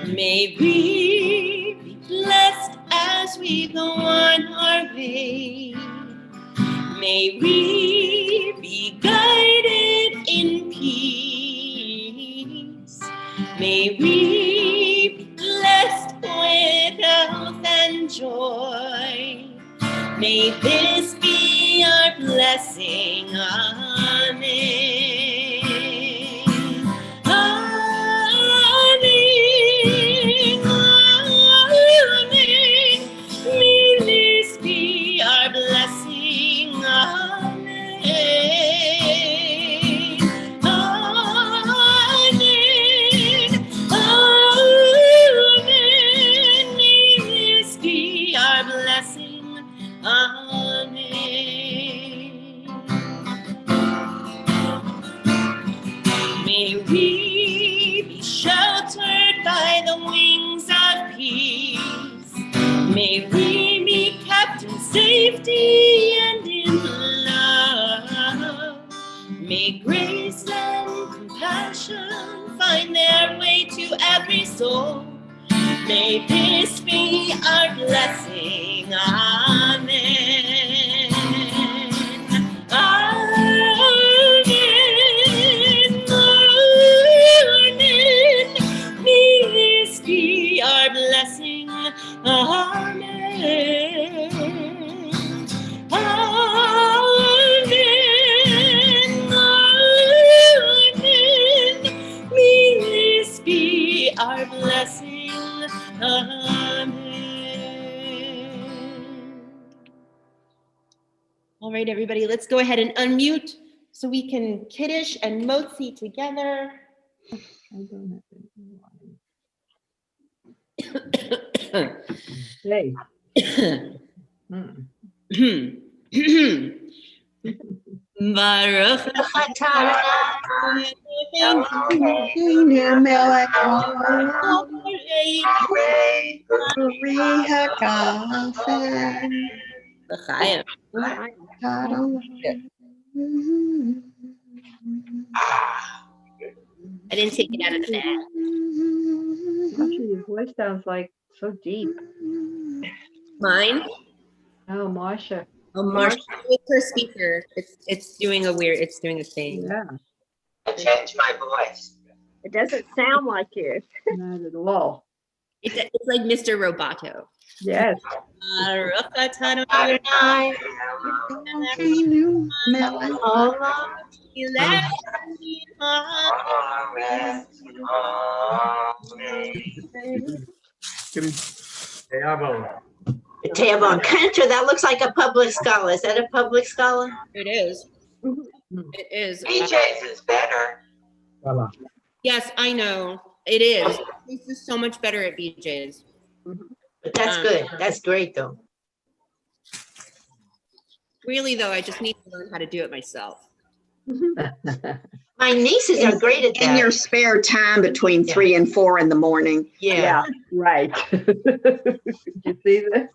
May we be blessed as we go on our way. May we be guided in peace. May we be blessed with health and joy. May this be our blessing. Amen. May this be our blessing. Amen. Amen. Amen. May this be our blessing. Amen. May we be sheltered by the wings of peace. May we be kept in safety and in love. May grace and compassion find their way to every soul. May this be our blessing. Amen. Amen. Amen. May this be our blessing. Amen. Amen. Amen. May this be our blessing. Amen. All right, everybody, let's go ahead and unmute so we can Kiddush and Motzi together. Hey. Baruch I didn't take it out of the bag. Actually, your voice sounds like so deep. Mine? Oh, Marsha. Oh, Marsha, with her speaker, it's doing a thing. Yeah. I changed my voice. It doesn't sound like you. Not at all. It's like Mr. Roboto. Yes. Teabon Cantor, that looks like a public scholar. Is that a public scholar? It is. It is. BJ's is better. Yes, I know. It is. This is so much better at BJ's. But that's good. That's great, though. Really, though, I just need to learn how to do it myself. My nieces are great at that. In your spare time between 3 and 4 in the morning. Yeah. Right. You see this?